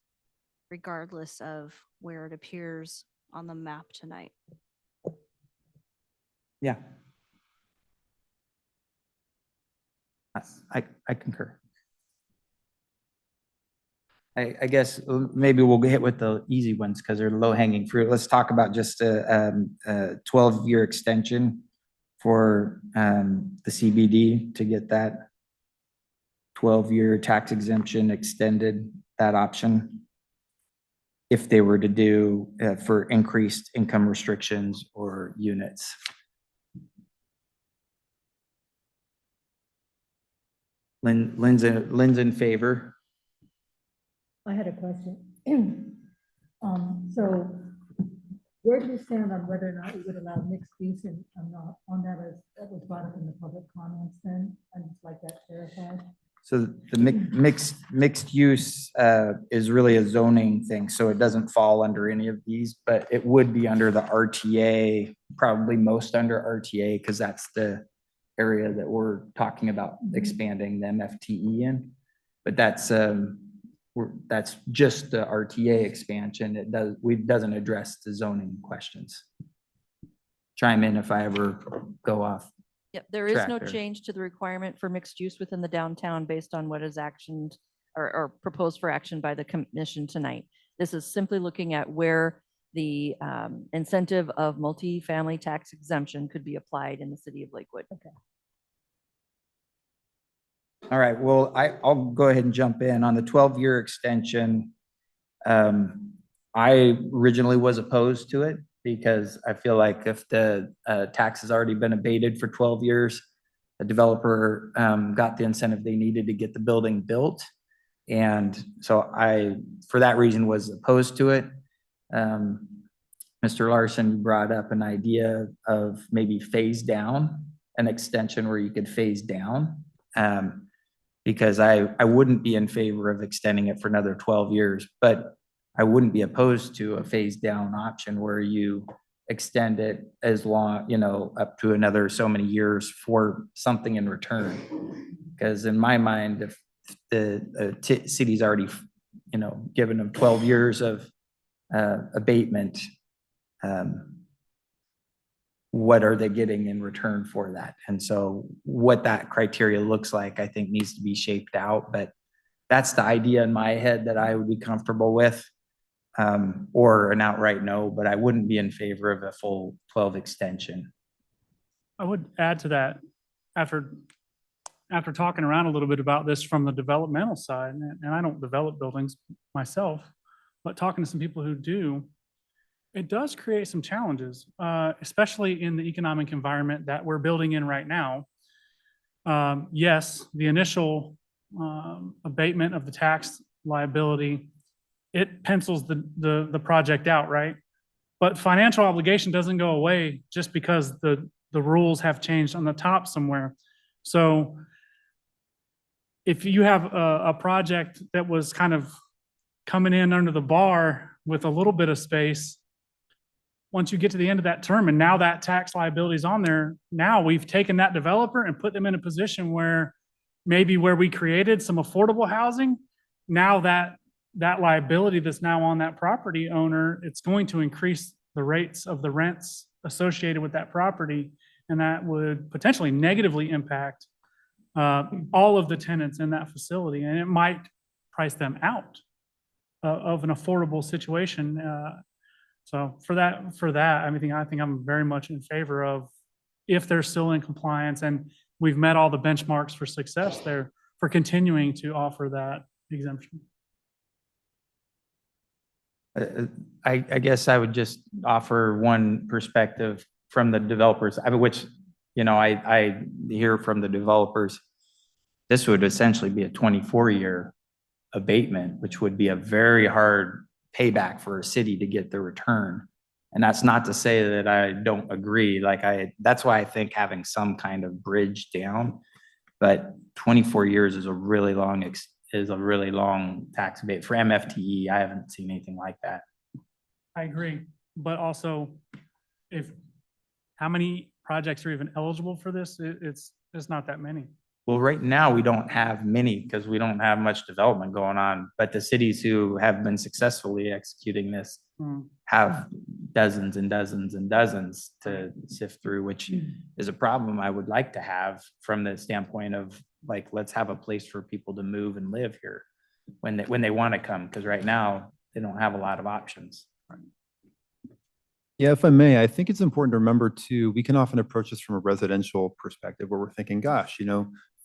regardless of where it appears on the map tonight. Yeah. I concur. I guess maybe we'll hit with the easy ones because they're low hanging fruit. Let's talk about just a 12-year extension for the CBD to get that 12-year tax exemption extended, that option, if they were to do for increased income restrictions or units. Lynn's in favor. I had a question. So where do you stand on whether or not we would allow mixed use and not on that, as that was brought up in the public comments then? I'd just like that clarified. So the mixed use is really a zoning thing, so it doesn't fall under any of these, but it would be under the RTA, probably most under RTA, because that's the area that we're talking about expanding the MFTE in. But that's just the RTA expansion. It doesn't address the zoning questions. Chime in if I ever go off. Yep, there is no track there. change to the requirement for mixed use within the downtown based on what is actioned or proposed for action by the commission tonight. This is simply looking at where the incentive of multifamily tax exemption could be applied in the city of Lakewood. Okay. All right, well, I'll go ahead and jump in on the 12-year extension. I originally was opposed to it because I feel like if the tax has already been abated for 12 years, the developer got the incentive they needed to get the building built. And so for that reason, was opposed to it. Mr. Larson brought up an idea of maybe phase down, an extension where you could phase down. Because I wouldn't be in favor of extending it for another 12 years, but I wouldn't be opposed to a phase down option where you extend it as long, up to another so many years for something in return. Because in my mind, if city's already, given them 12 years of abatement. What are they getting in return for that? And so what that criteria looks like, I think needs to be shaped out, but that's the idea in my head that I would be comfortable with. Or an outright no, but I wouldn't be in favor of a full 12 extension. I would add to that, after talking around a little bit about this from the developmental side, and I don't develop buildings myself, but talking to some people who do, it does create some challenges, especially in the economic environment that we're building in right now. Yes, the initial abatement of the tax liability, it pencils the project out, right? But financial obligation doesn't go away just because the rules have changed on the top somewhere. So if you have a project that was kind of coming in under the bar with a little bit of space, once you get to the end of that term and now that tax liability is on there, now we've taken that developer and put them in a position where maybe where we created some affordable housing, now that liability that's now on that property owner, it's going to increase the rates of the rents associated with that property. And that would potentially negatively impact all of the tenants in that facility. And it might price them out of an affordable situation. So for that, I think I'm very much in favor of, if they're still in compliance and we've met all the benchmarks for success there, for continuing to offer that exemption. I guess I would just offer one perspective from the developers, which, I hear from the developers, this would essentially be a 24-year abatement, which would be a very hard payback for a city to get the return. And that's not to say that I don't agree. That's why I think having some kind of bridge down, but 24 years is a really long tax abate for MFTE. I haven't seen anything like that. I agree, but also, how many projects are even eligible for this? It's not that many. Well, right now, we don't have many because we don't have much development going on, but the cities who have been successfully executing this have dozens and dozens and dozens to sift through, which is a problem I would like to have from the standpoint of, let's have a place for people to move and live here when they want to come, because right now they don't have a lot of options. Yeah, if I may, I think it's important to remember too, we can often approach this from a residential perspective where we're thinking, gosh,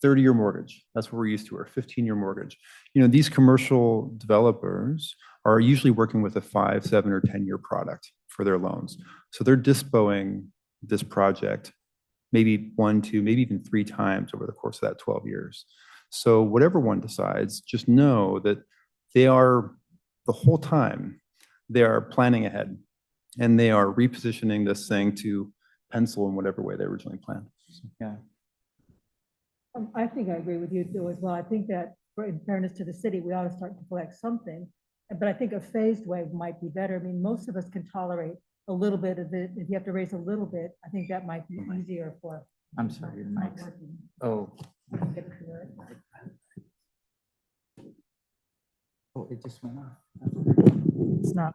30-year mortgage, that's what we're used to, or 15-year mortgage. These commercial developers are usually working with a 5, 7, or 10-year product for their loans. So they're dispoing this project maybe 1, 2, maybe even 3 times over the course of that 12 years. So whatever one decides, just know that they are, the whole time, they are planning ahead and they are repositioning this thing to pencil in whatever way they originally planned. So, yeah. I think I agree with you too as well. I think that in fairness to the city, we ought to start to collect something. But I think a phased way might be better. I mean, most of us can tolerate a little bit of it. If you have to raise a little bit, I think that might be easier for. I'm sorry, your mic's. Oh. Oh, it just went off. It's not.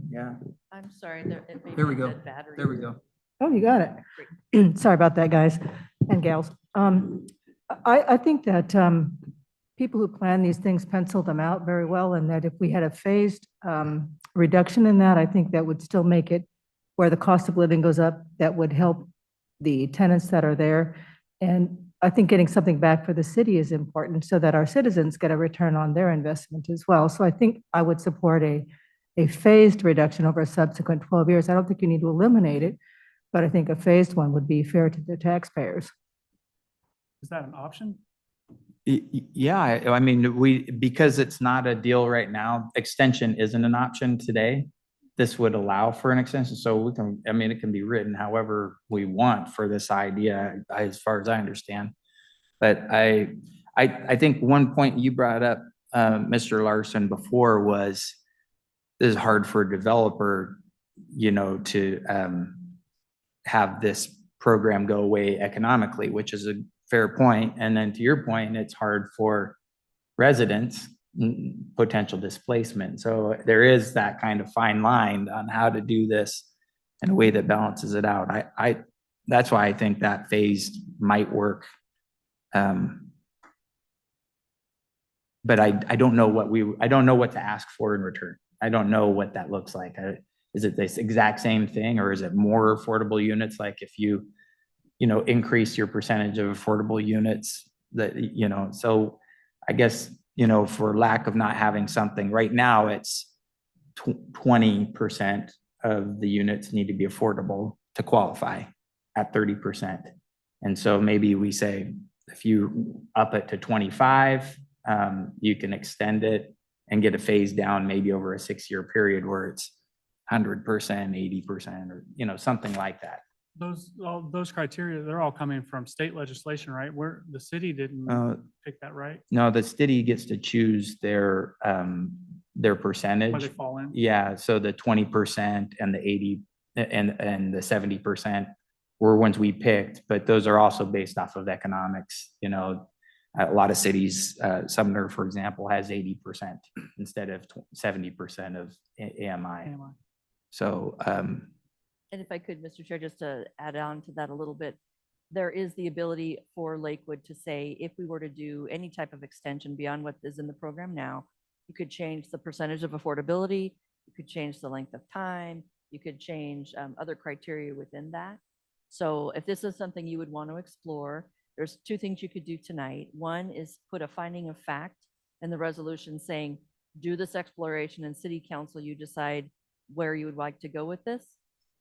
Yeah. I'm sorry. There we go. There we go. Oh, you got it. Sorry about that, guys and gals. I think that people who plan these things pencil them out very well, and that if we had a phased reduction in that, I think that would still make it where the cost of living goes up, that would help the tenants that are there. And I think getting something back for the city is important so that our citizens get a return on their investment as well. So I think I would support a phased reduction over a subsequent 12 years. I don't think you need to eliminate it, but I think a phased one would be fair to the taxpayers. Is that an option? Yeah, I mean, because it's not a deal right now, extension isn't an option today. This would allow for an extension. So we can, it can be written however we want for this idea, as far as I understand. But I think one point you brought up, Mr. Larson, before was, this is hard for a developer, to have this program go away economically, which is a fair point. And then to your point, it's hard for residents, potential displacement. So there is that kind of fine line on how to do this in a way that balances it out. That's why I think that phased might work. But I don't know I don't know what to ask for in return. I don't know what that looks like. Is it this exact same thing, or is it more affordable units? Like if you increase your percentage of affordable units that, so I guess, for lack of not having something right now, it's 20% of the units need to be affordable to qualify at 30%. And so maybe we say, if you up it to 25, you can extend it and get a phase down maybe over a 6-year period where it's 100%, 80%, or, something like that. All those criteria, they're all coming from state legislation, right? Where the city didn't pick that, right? No, the city gets to choose their Where percentage. they fall in. Yeah, so the 20% and the 80 and the 70% were ones we picked, but those are also based off of economics. A lot of cities, Sumner, for example, has 80% instead of 70% of AMI. So, And if I could, Mr. Chair, just to add on to that a little bit, there is the ability for Lakewood to say, if we were to do any type of extension beyond what is in the program now, you could change the percentage of affordability, you could change the length of time, you could change other criteria within that. So if this is something you would want to explore, there's 2 things you could do tonight. One is put a finding of fact in the resolution saying, do this exploration, and city council, you decide where you would like to go with this.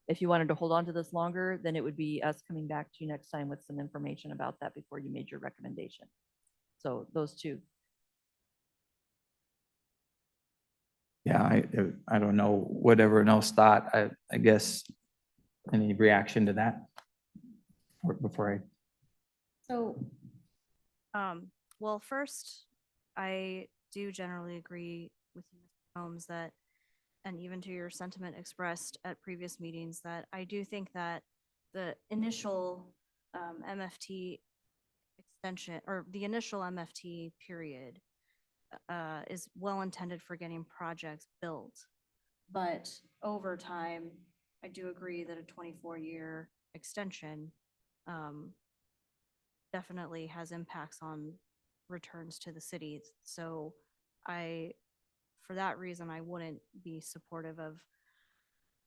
If you wanted to hold on to this longer, then it would be us coming back to you next time with some information about that before you made your recommendation. So those 2. yeah, I don't know what everyone else thought. I guess, any reaction to that? Before I So, well, first, I do generally agree with you, Mr. Holmes, that, and even to your sentiment expressed at previous meetings, that I do think that the initial MFT extension, or the initial MFT period, is well intended for getting projects built. But over time, I do agree that a 24-year extension definitely has impacts on returns to the city. So for that reason, I wouldn't be supportive of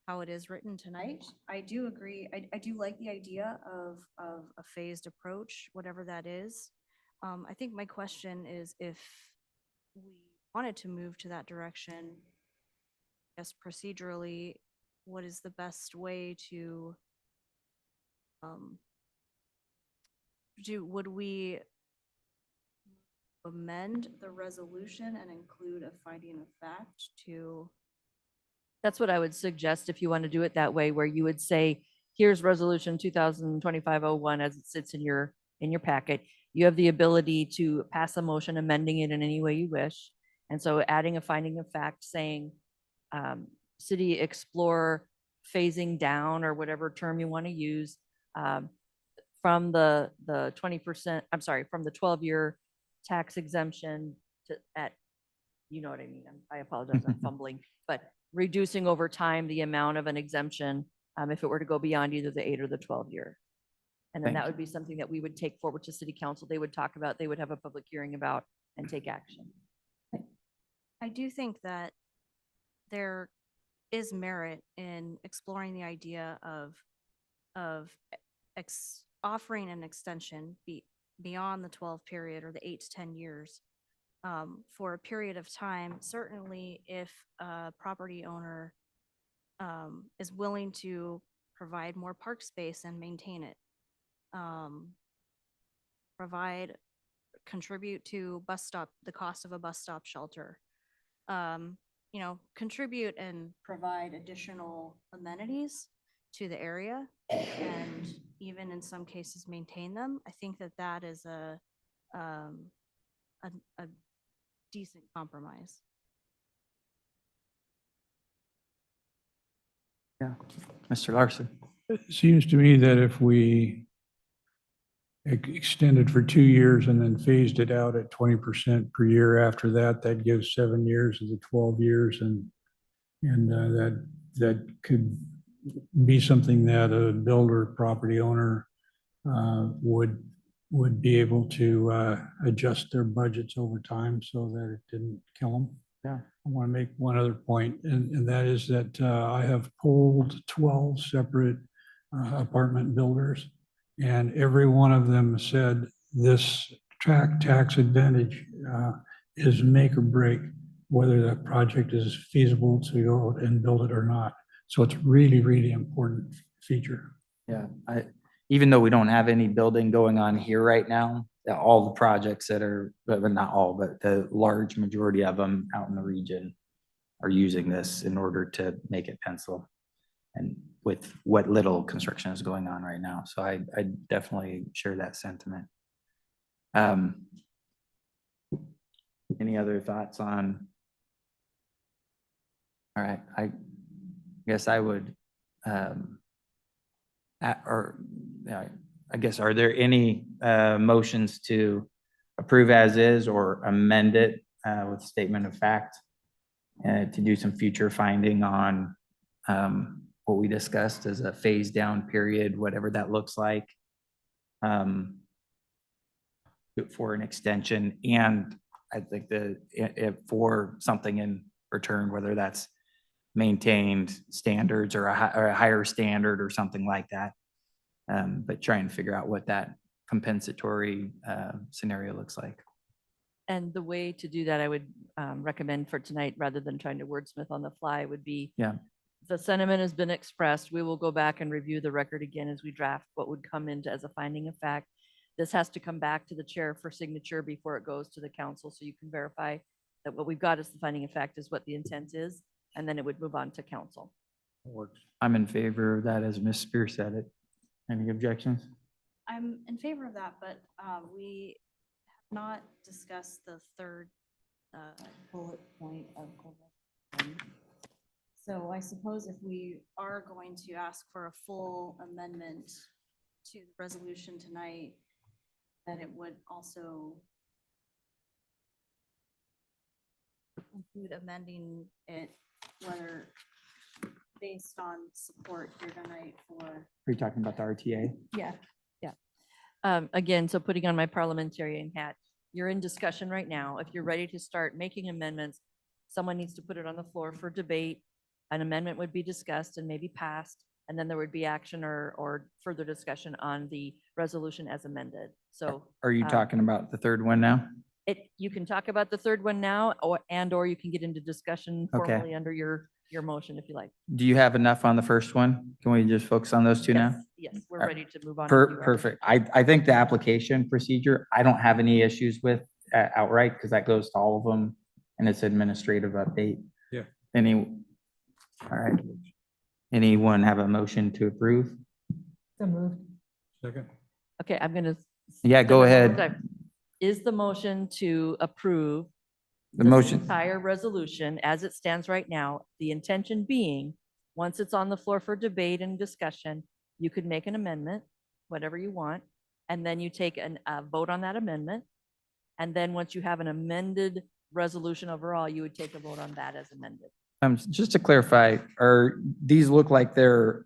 how it is written tonight. I do agree. I do like the idea of a phased approach, whatever that is. I think my question is, if we wanted to move to that direction, I guess procedurally, what is the best way to would we amend the resolution and include a finding of fact to? That's what I would suggest if you want to do it that way, where you would say, here's resolution 2025-01 as it sits in your packet. You have the ability to pass a motion amending it in any way you wish. And so adding a finding of fact saying, city explore phasing down, or whatever term you want to use, from the 20%, I'm sorry, from the 12-year tax exemption to you know what I mean? I apologize, I'm fumbling, but reducing over time the amount of an exemption if it were to go beyond either the 8 or the 12-year. And then Thank that would be something that we would take forward to city council. They would talk about, they would have a public hearing about and take action. I do think that there is merit in exploring the idea of offering an extension beyond the 12 period or the 8 to 10 years for a period of time. Certainly if a property owner is willing to provide more park space and maintain it, contribute to the cost of a bus stop shelter, contribute and provide additional amenities to the area, and even in some cases maintain them. I think that is a decent compromise. Yeah, Mr. Larson. It seems to me that if we extended for 2 years and then phased it out at 20% per year after that. That gives 7 years of the 12 years, and that could be something that a builder, property owner would be able to adjust their budgets over time so that it didn't kill them. Yeah. I want to make one other point, and that is that I have polled 12 separate apartment builders, and every one of them said this tax advantage is make or break whether that project is feasible to go out and build it or not. So it's really, really important feature. Yeah, even though we don't have any building going on here right now, all the projects that are, but not all, but the large majority of them out in the region are using this in order to make it pencil. And with what little construction is going on right now. So I definitely share that sentiment. Any other thoughts on? All right, I guess I would, I guess, are there any motions to approve as is or amend it with statement of fact to do some future finding on what we discussed as a phase down period, whatever that looks like, for an extension, and I think for something in return, whether that's maintained standards or a higher standard or something like that. But try and figure out what that compensatory scenario looks like. And the way to do that, I would recommend for tonight, rather than trying to wordsmith on the fly, would be, Yeah. the sentiment has been expressed. We will go back and review the record again as we draft what would come into as a finding of fact. This has to come back to the chair for signature before it goes to the council, so you can verify that what we've got as the finding of fact is what the intent is, and then it would move on to council. I'm in favor of that, as Ms. Spear said it. Any objections? I'm in favor of that, but we have not discussed the third bullet point of goal. So I suppose if we are going to ask for a full amendment to the resolution tonight, that it would also include amending it, whether based on support here tonight for. Are you talking about the RTA? Yeah. Again, so putting on my parliamentarian hat, you're in discussion right now. If you're ready to start making amendments, someone needs to put it on the floor for debate. An amendment would be discussed and maybe passed, and then there would be action or further discussion on the resolution as amended. So Are you talking about the third one now? you can talk about the third one now, or you can get into discussion Okay. formally under your motion if you like. Do you have enough on the first one? Can we just focus on those two now? Yes, we're Uh, ready to move on. if you are. Perfect. I think the application procedure, I don't have any issues with outright, because that goes to all of them and it's administrative update. Yeah. All right. Anyone have a motion to approve? So moved. Second. Okay, I'm gonna. Yeah, go ahead. Is the motion to approve The this motion, entire resolution as it stands right now, the intention being, once it's on the floor for debate and discussion, you could make an amendment, whatever you want, and then you take a vote on that amendment. And then once you have an amended resolution overall, you would take a vote on that as amended. just to clarify, these look like they're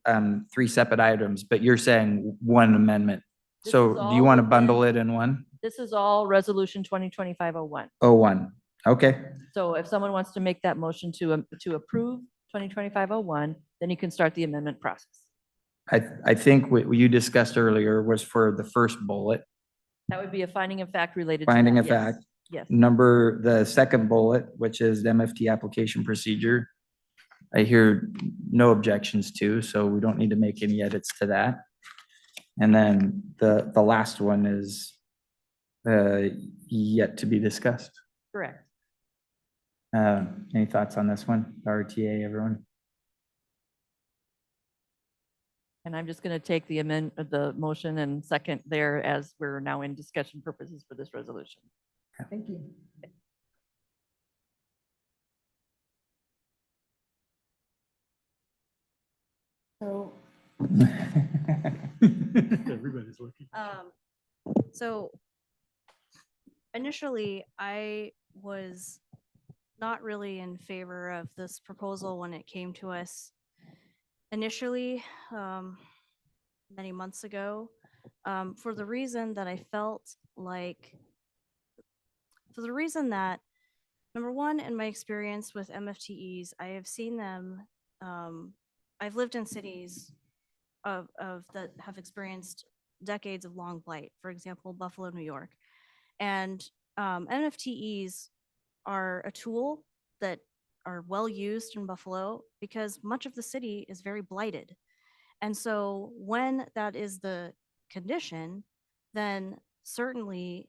three separate items, but you're saying one amendment. This So is do you all want to within- bundle it in one? This is all resolution 2025-01. Oh, one. Okay. So if someone wants to make that motion to approve 2025-01, then you can start the amendment process. I think what you discussed earlier was for the first bullet, That would be a finding of fact related to finding that, of yes. fact. Yes. The second bullet, which is the MFT application procedure. I hear no objections to, so we don't need to make any edits to that. And then the last one is yet to be discussed. Correct. Any thoughts on this one? The RTA, everyone? And I'm just going to take the motion and second there as we're now in discussion purposes for this resolution. Thank you. So Everybody's looking. So initially, I was not really in favor of this proposal when it came to us initially, many months ago, for the reason that I felt like, for the reason that, number one, in my experience with MFTEs, I have seen them, I've lived in cities of that have experienced decades of long blight, for example, Buffalo, New York. And NFTEs are a tool that are well used in Buffalo because much of the city is very blighted. And so when that is the condition, then certainly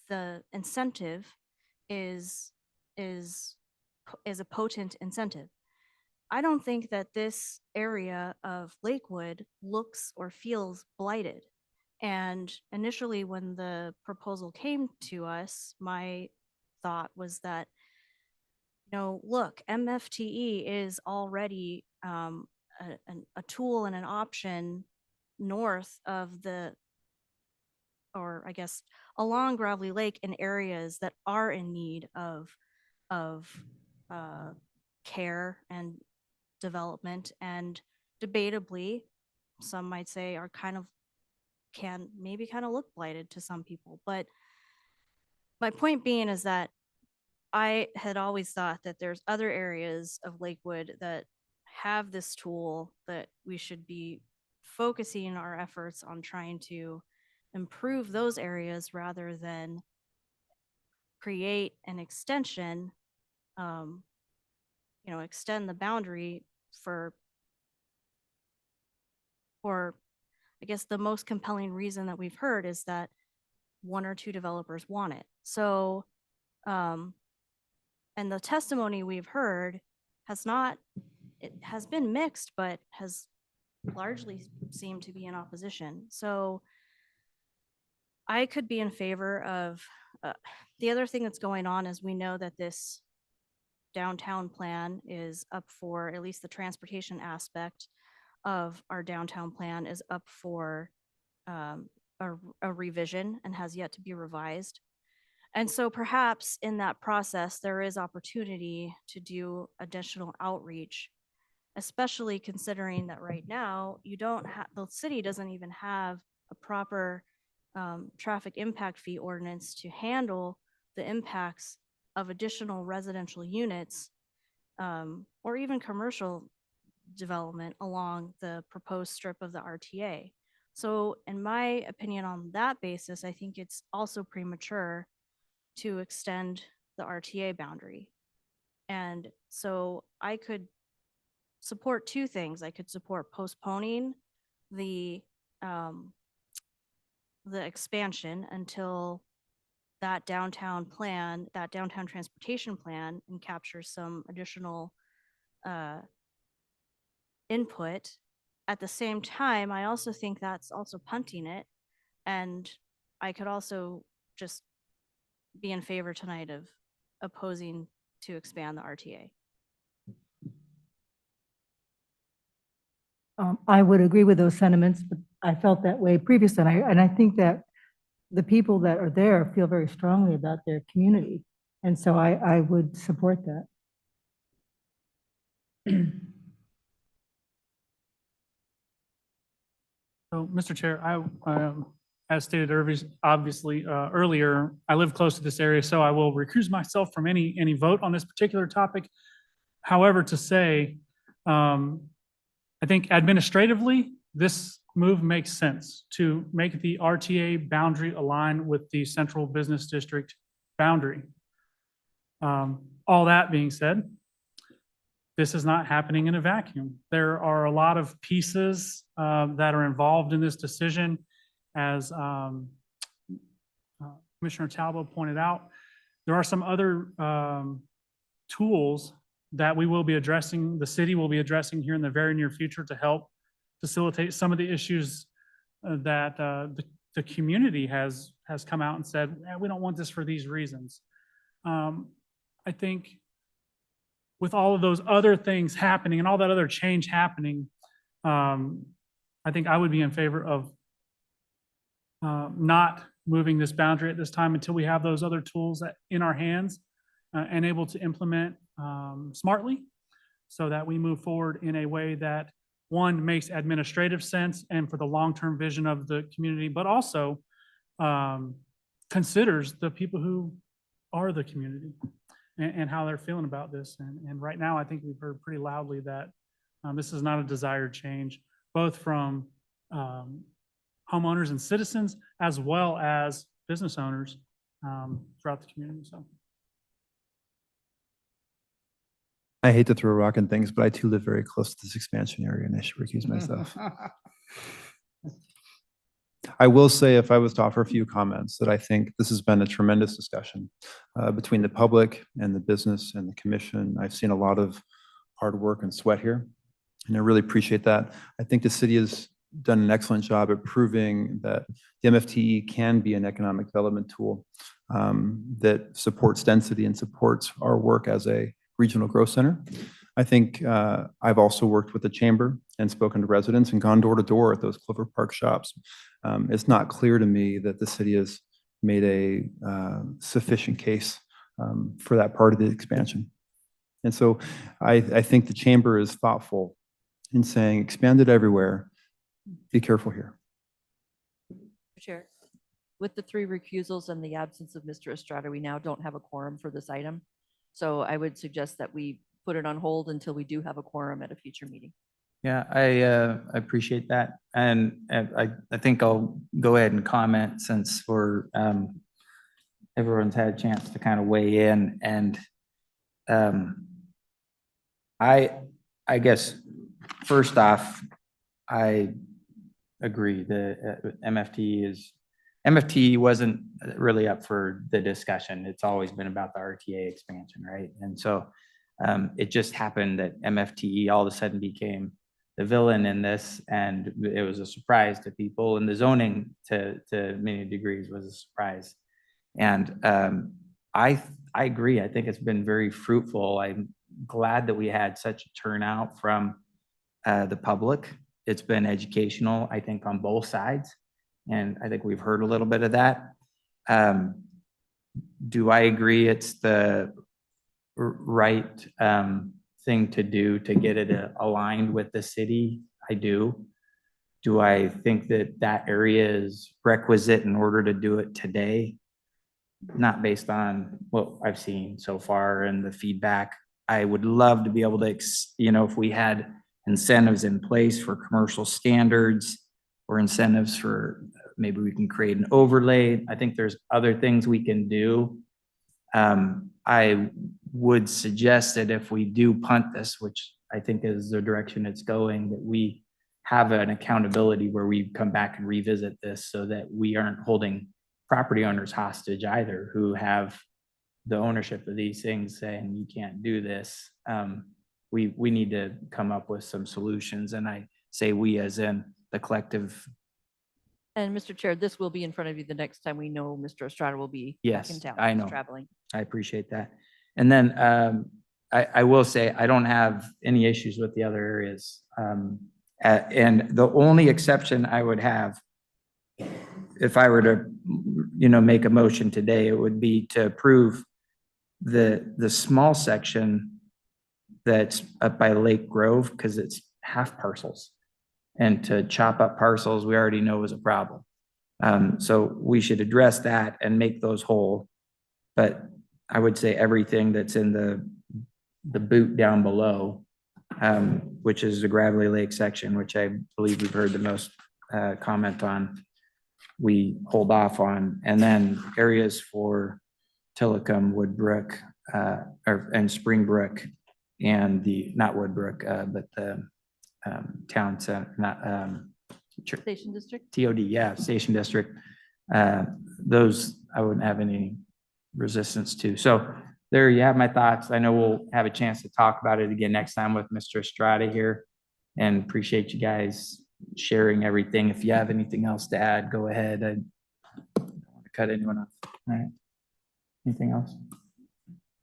the incentive is is is a potent incentive. I don't think that this area of Lakewood looks or feels blighted. And initially, when the proposal came to us, my thought was that, look, MFTE is already a tool and an option north of or I guess along Gravelly Lake in areas that are in need of care and development, and debatably, some might say are can maybe kind of look blighted to some people. But my point being is that I had always thought that there's other areas of Lakewood that have this tool that we should be focusing our efforts on trying to improve those areas rather than create an extension, extend the boundary for I guess the most compelling reason that we've heard is that one or two developers want it. So, and the testimony we've heard it has been mixed, but has largely seemed to be in opposition. So I could be in favor of, the other thing that's going on is we know that this downtown plan is up for, at least the transportation aspect of our downtown plan is up for a revision and has yet to be revised. And so perhaps in that process, there is opportunity to do additional outreach, especially considering that right now the city doesn't even have a proper traffic impact fee ordinance to handle the impacts of additional residential units or even commercial development along the proposed strip of the RTA. So in my opinion, on that basis, I think it's also premature to extend the RTA boundary. And so I could support two things. I could support postponing the expansion until that downtown transportation plan, and capture some additional input. At the same time, I also think that's also punting it. And I could also just be in favor tonight of opposing to expand the RTA. I would agree with those sentiments, but I felt that way previously. And I think that the people that are there feel very strongly about their community. And so I would support that. So, Mr. Chair, as stated obviously earlier, I live close to this area, so I will recuse myself from any vote on this particular topic. However, to say, I think administratively, this move makes sense to make the RTA boundary align with the central business district boundary. All that being said, this is not happening in a vacuum. There are a lot of pieces that are involved in this decision. As Commissioner Talbot pointed out, there are some other tools that we will be addressing, the city will be addressing here in the very near future to help facilitate some of the issues that the community has come out and said, we don't want this for these reasons. I think with all of those other things happening and all that other change happening, I think I would be in favor of not moving this boundary at this time until we have those other tools in our hands and able to implement smartly so that we move forward in a way that, one, makes administrative sense and for the long-term vision of the community, but also considers the people who are the community and how they're feeling about this. And right now, I think we've heard pretty loudly that this is not a desired change, both from homeowners and citizens, as well as business owners throughout the community. So I hate to throw a rock in things, but I too live very close to this expansion area and I should recuse myself. I will say, if I was to offer a few comments, that I think this has been a tremendous discussion between the public and the business and the commission. I've seen a lot of hard work and sweat here, and I really appreciate that. I think the city has done an excellent job at proving that the MFTE can be an economic development tool that supports density and supports our work as a regional growth center. I think I've also worked with the chamber and spoken to residents and gone door to door at those Clover Park shops. It's not clear to me that the city has made a sufficient case for that part of the expansion. And so I think the chamber is thoughtful in saying expand it everywhere. Be careful here. Chair, with the 3 recusals and the absence of Mr. Estrada, we now don't have a quorum for this item. So I would suggest that we put it on hold until we do have a quorum at a future meeting. Yeah, I appreciate that. And I think I'll go ahead and comment since everyone's had a chance to kind of weigh in. And I guess, first off, I agree that MFT wasn't really up for the discussion. It's always been about the RTA expansion, right? And so it just happened that MFTE all of a sudden became the villain in this, and it was a surprise to people, and the zoning to many degrees was a surprise. And I agree. I think it's been very fruitful. I'm glad that we had such a turnout from the public. It's been educational, I think, on both sides. And I think we've heard a little bit of that. Do I agree it's the right thing to do to get it aligned with the city? I do. Do I think that that area is requisite in order to do it today? Not based on what I've seen so far and the feedback. I would love to be able to, if we had incentives in place for commercial standards or incentives for, maybe we can create an overlay. I think there's other things we can do. I would suggest that if we do punt this, which I think is the direction it's going, that we have an accountability where we come back and revisit this so that we aren't holding property owners hostage either, who have the ownership of these things saying you can't do this. We need to come up with some solutions. And I say we as in the collective. And Mr. Chair, this will be in front of you the next time we know Mr. Estrada will be back in Yes, town. I He's know. traveling. I appreciate that. And then I will say, I don't have any issues with the other areas. And the only exception I would have, if I were to, make a motion today, it would be to approve the small section that's up by Lake Grove, because it's half parcels. And to chop up parcels, we already know is a problem. So we should address that and make those whole. But I would say everything that's in the boot down below, which is the Gravelly Lake section, which I believe we've heard the most comment on, we hold off on. And then areas for Tillicum, Woodbrook, and Springbrook, and not Woodbrook, but the town center, Station District? TOD, yeah, Station District. Those I wouldn't have any resistance to. So there you have my thoughts. I know we'll have a chance to talk about it again next time with Mr. Estrada here, and appreciate you guys sharing everything. If you have anything else to add, go ahead. I don't want to cut anyone off. All right. Anything else?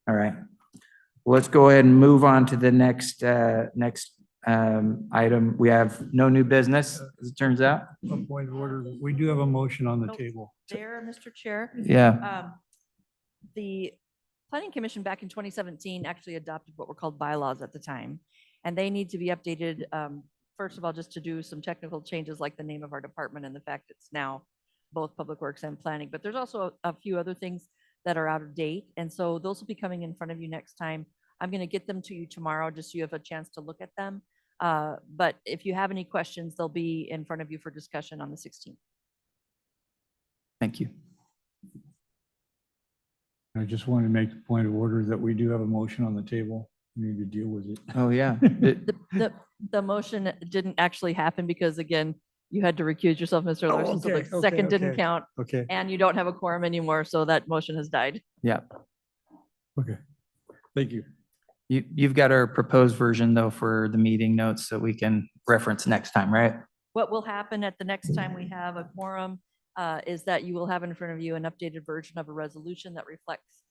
All right. Let's go ahead and move on to the next item, we have no new business, as it turns out. A point of order, we do have a motion on the Oh, table. There, Mr. Chair. Yeah, The Planning Commission back in 2017 actually adopted what were called bylaws at the time. And they need to be updated, first of all, just to do some technical changes like the name of our department and the fact it's now both Public Works and Planning. But there's also a few other things that are out of date. And so those will be coming in front of you next time. I'm going to get them to you tomorrow, just so you have a chance to look at them. But if you have any questions, they'll be in front of you for discussion on the 16th. thank you. I just wanted to make the point of order that we do have a motion on the table. We need to deal with it. Oh, yeah. The motion didn't actually happen because again, you had to recuse yourself, Mr. Oh, Larson, so okay, the okay, second didn't okay. count Okay, and you don't have a quorum anymore, so that motion has died. Yeah. okay. Thank you. You've got our proposed version though for the meeting notes that we can reference next time, right? What will happen at the next time we have a quorum is that you will have in front of you an updated version of a resolution that reflects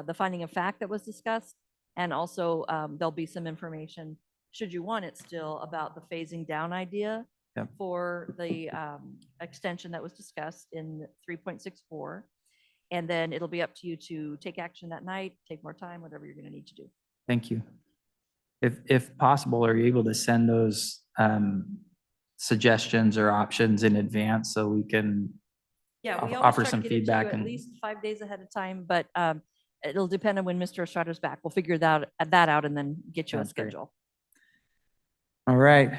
the finding of fact that was discussed. And also there'll be some information, should you want it still, about the phasing down idea Yep. for the extension that was discussed in 3.64. And then it'll be up to you to take action that night, take more time, whatever you're going to need to do. Thank you. If possible, are you able to send those suggestions or options in advance so we can Yeah, we always offer try to some get it to you feedback at and least 5 days ahead of time, but it'll depend on when Mr. Estrada's back. We'll figure that out and then get you a Sounds great. schedule. all right.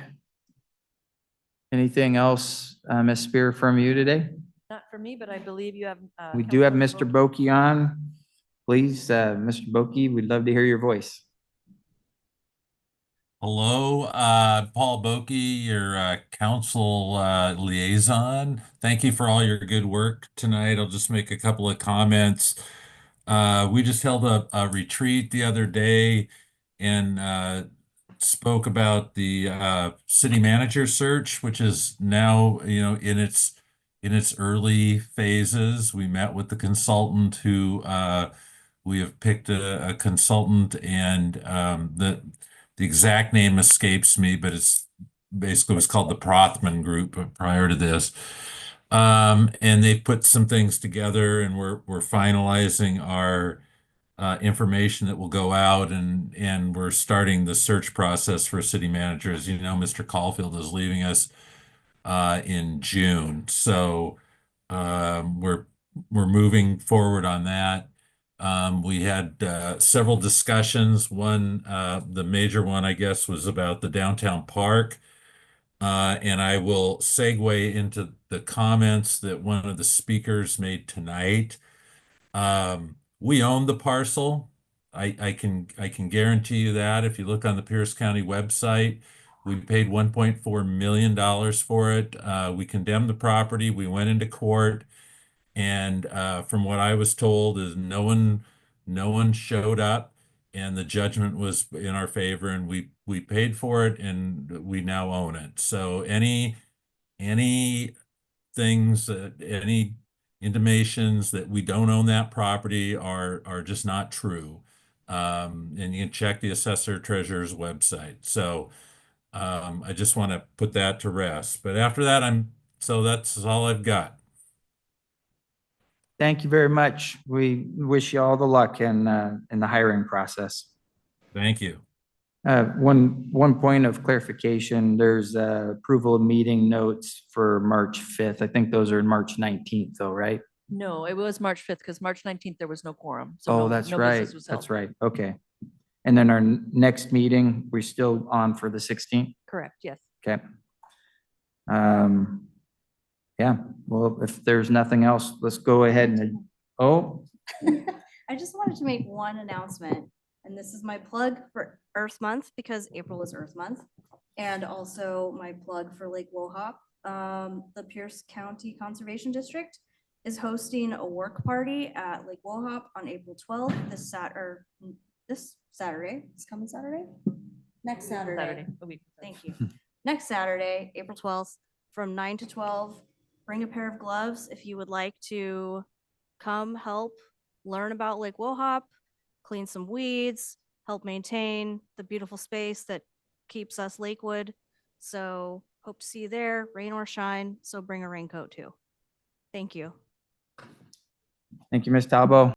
Anything else, Ms. Spear, from you today? Not for me, but I believe you have. We do have Councilor Mr. Bowe. Boki on. Please, Mr. Boki, we'd love to hear your voice. Hello, Paul Boki, your council liaison. Thank you for all your good work tonight. I'll just make a couple of comments. We just held a retreat the other day and spoke about the city manager search, which is now, in its early phases. We met with the consultant who we have picked a consultant, and the exact name escapes me, but it's basically was called the Prothman Group prior to this. And they put some things together, and we're finalizing our information that will go out, and we're starting the search process for city managers. Mr. Caulfield is leaving us in June, so we're moving forward on that. We had several discussions. One, the major one, I guess, was about the downtown park. And I will segue into the comments that one of the speakers made tonight. We own the parcel. I can guarantee you that. If you look on the Pierce County website, we paid $1.4 million for it. We condemned the property. We went into court. And from what I was told is no one showed up, and the judgment was in our favor, and we paid for it, and we now own it. So any things, any intimations that we don't own that property are just not true. And you can check the assessor treasurer's website. So I just want to put that to rest. But after that, that's all I've got. Thank you very much. We wish you all the luck in the hiring process. Thank you. One point of clarification, there's approval of meeting notes for March 5th. I think those are in March 19th though, right? No, it was March 5th because March 19th, there was no quorum. So Oh, no- that's no right. business was That's held. right. Okay. And then our next meeting, we're still on for the 16th? Correct, yes. Okay. Yeah, well, if there's nothing else, let's go ahead and, I just wanted to make one announcement, and this is my plug for Earth Month because April is Earth Month. And also my plug for Lake Wohop. The Pierce County Conservation District is hosting a work party at Lake Wohop on April 12th, this Saturday, it's coming Saturday? Next Saturday. A week. Thank you. Next Saturday, April 12th, from 9 to 12. Bring a pair of gloves if you would like to come help learn about Lake Wohop, clean some weeds, help maintain the beautiful space that keeps us Lakewood. So hope to see you there, rain or shine. So bring a raincoat too. Thank you. Thank you, Ms. Talbot.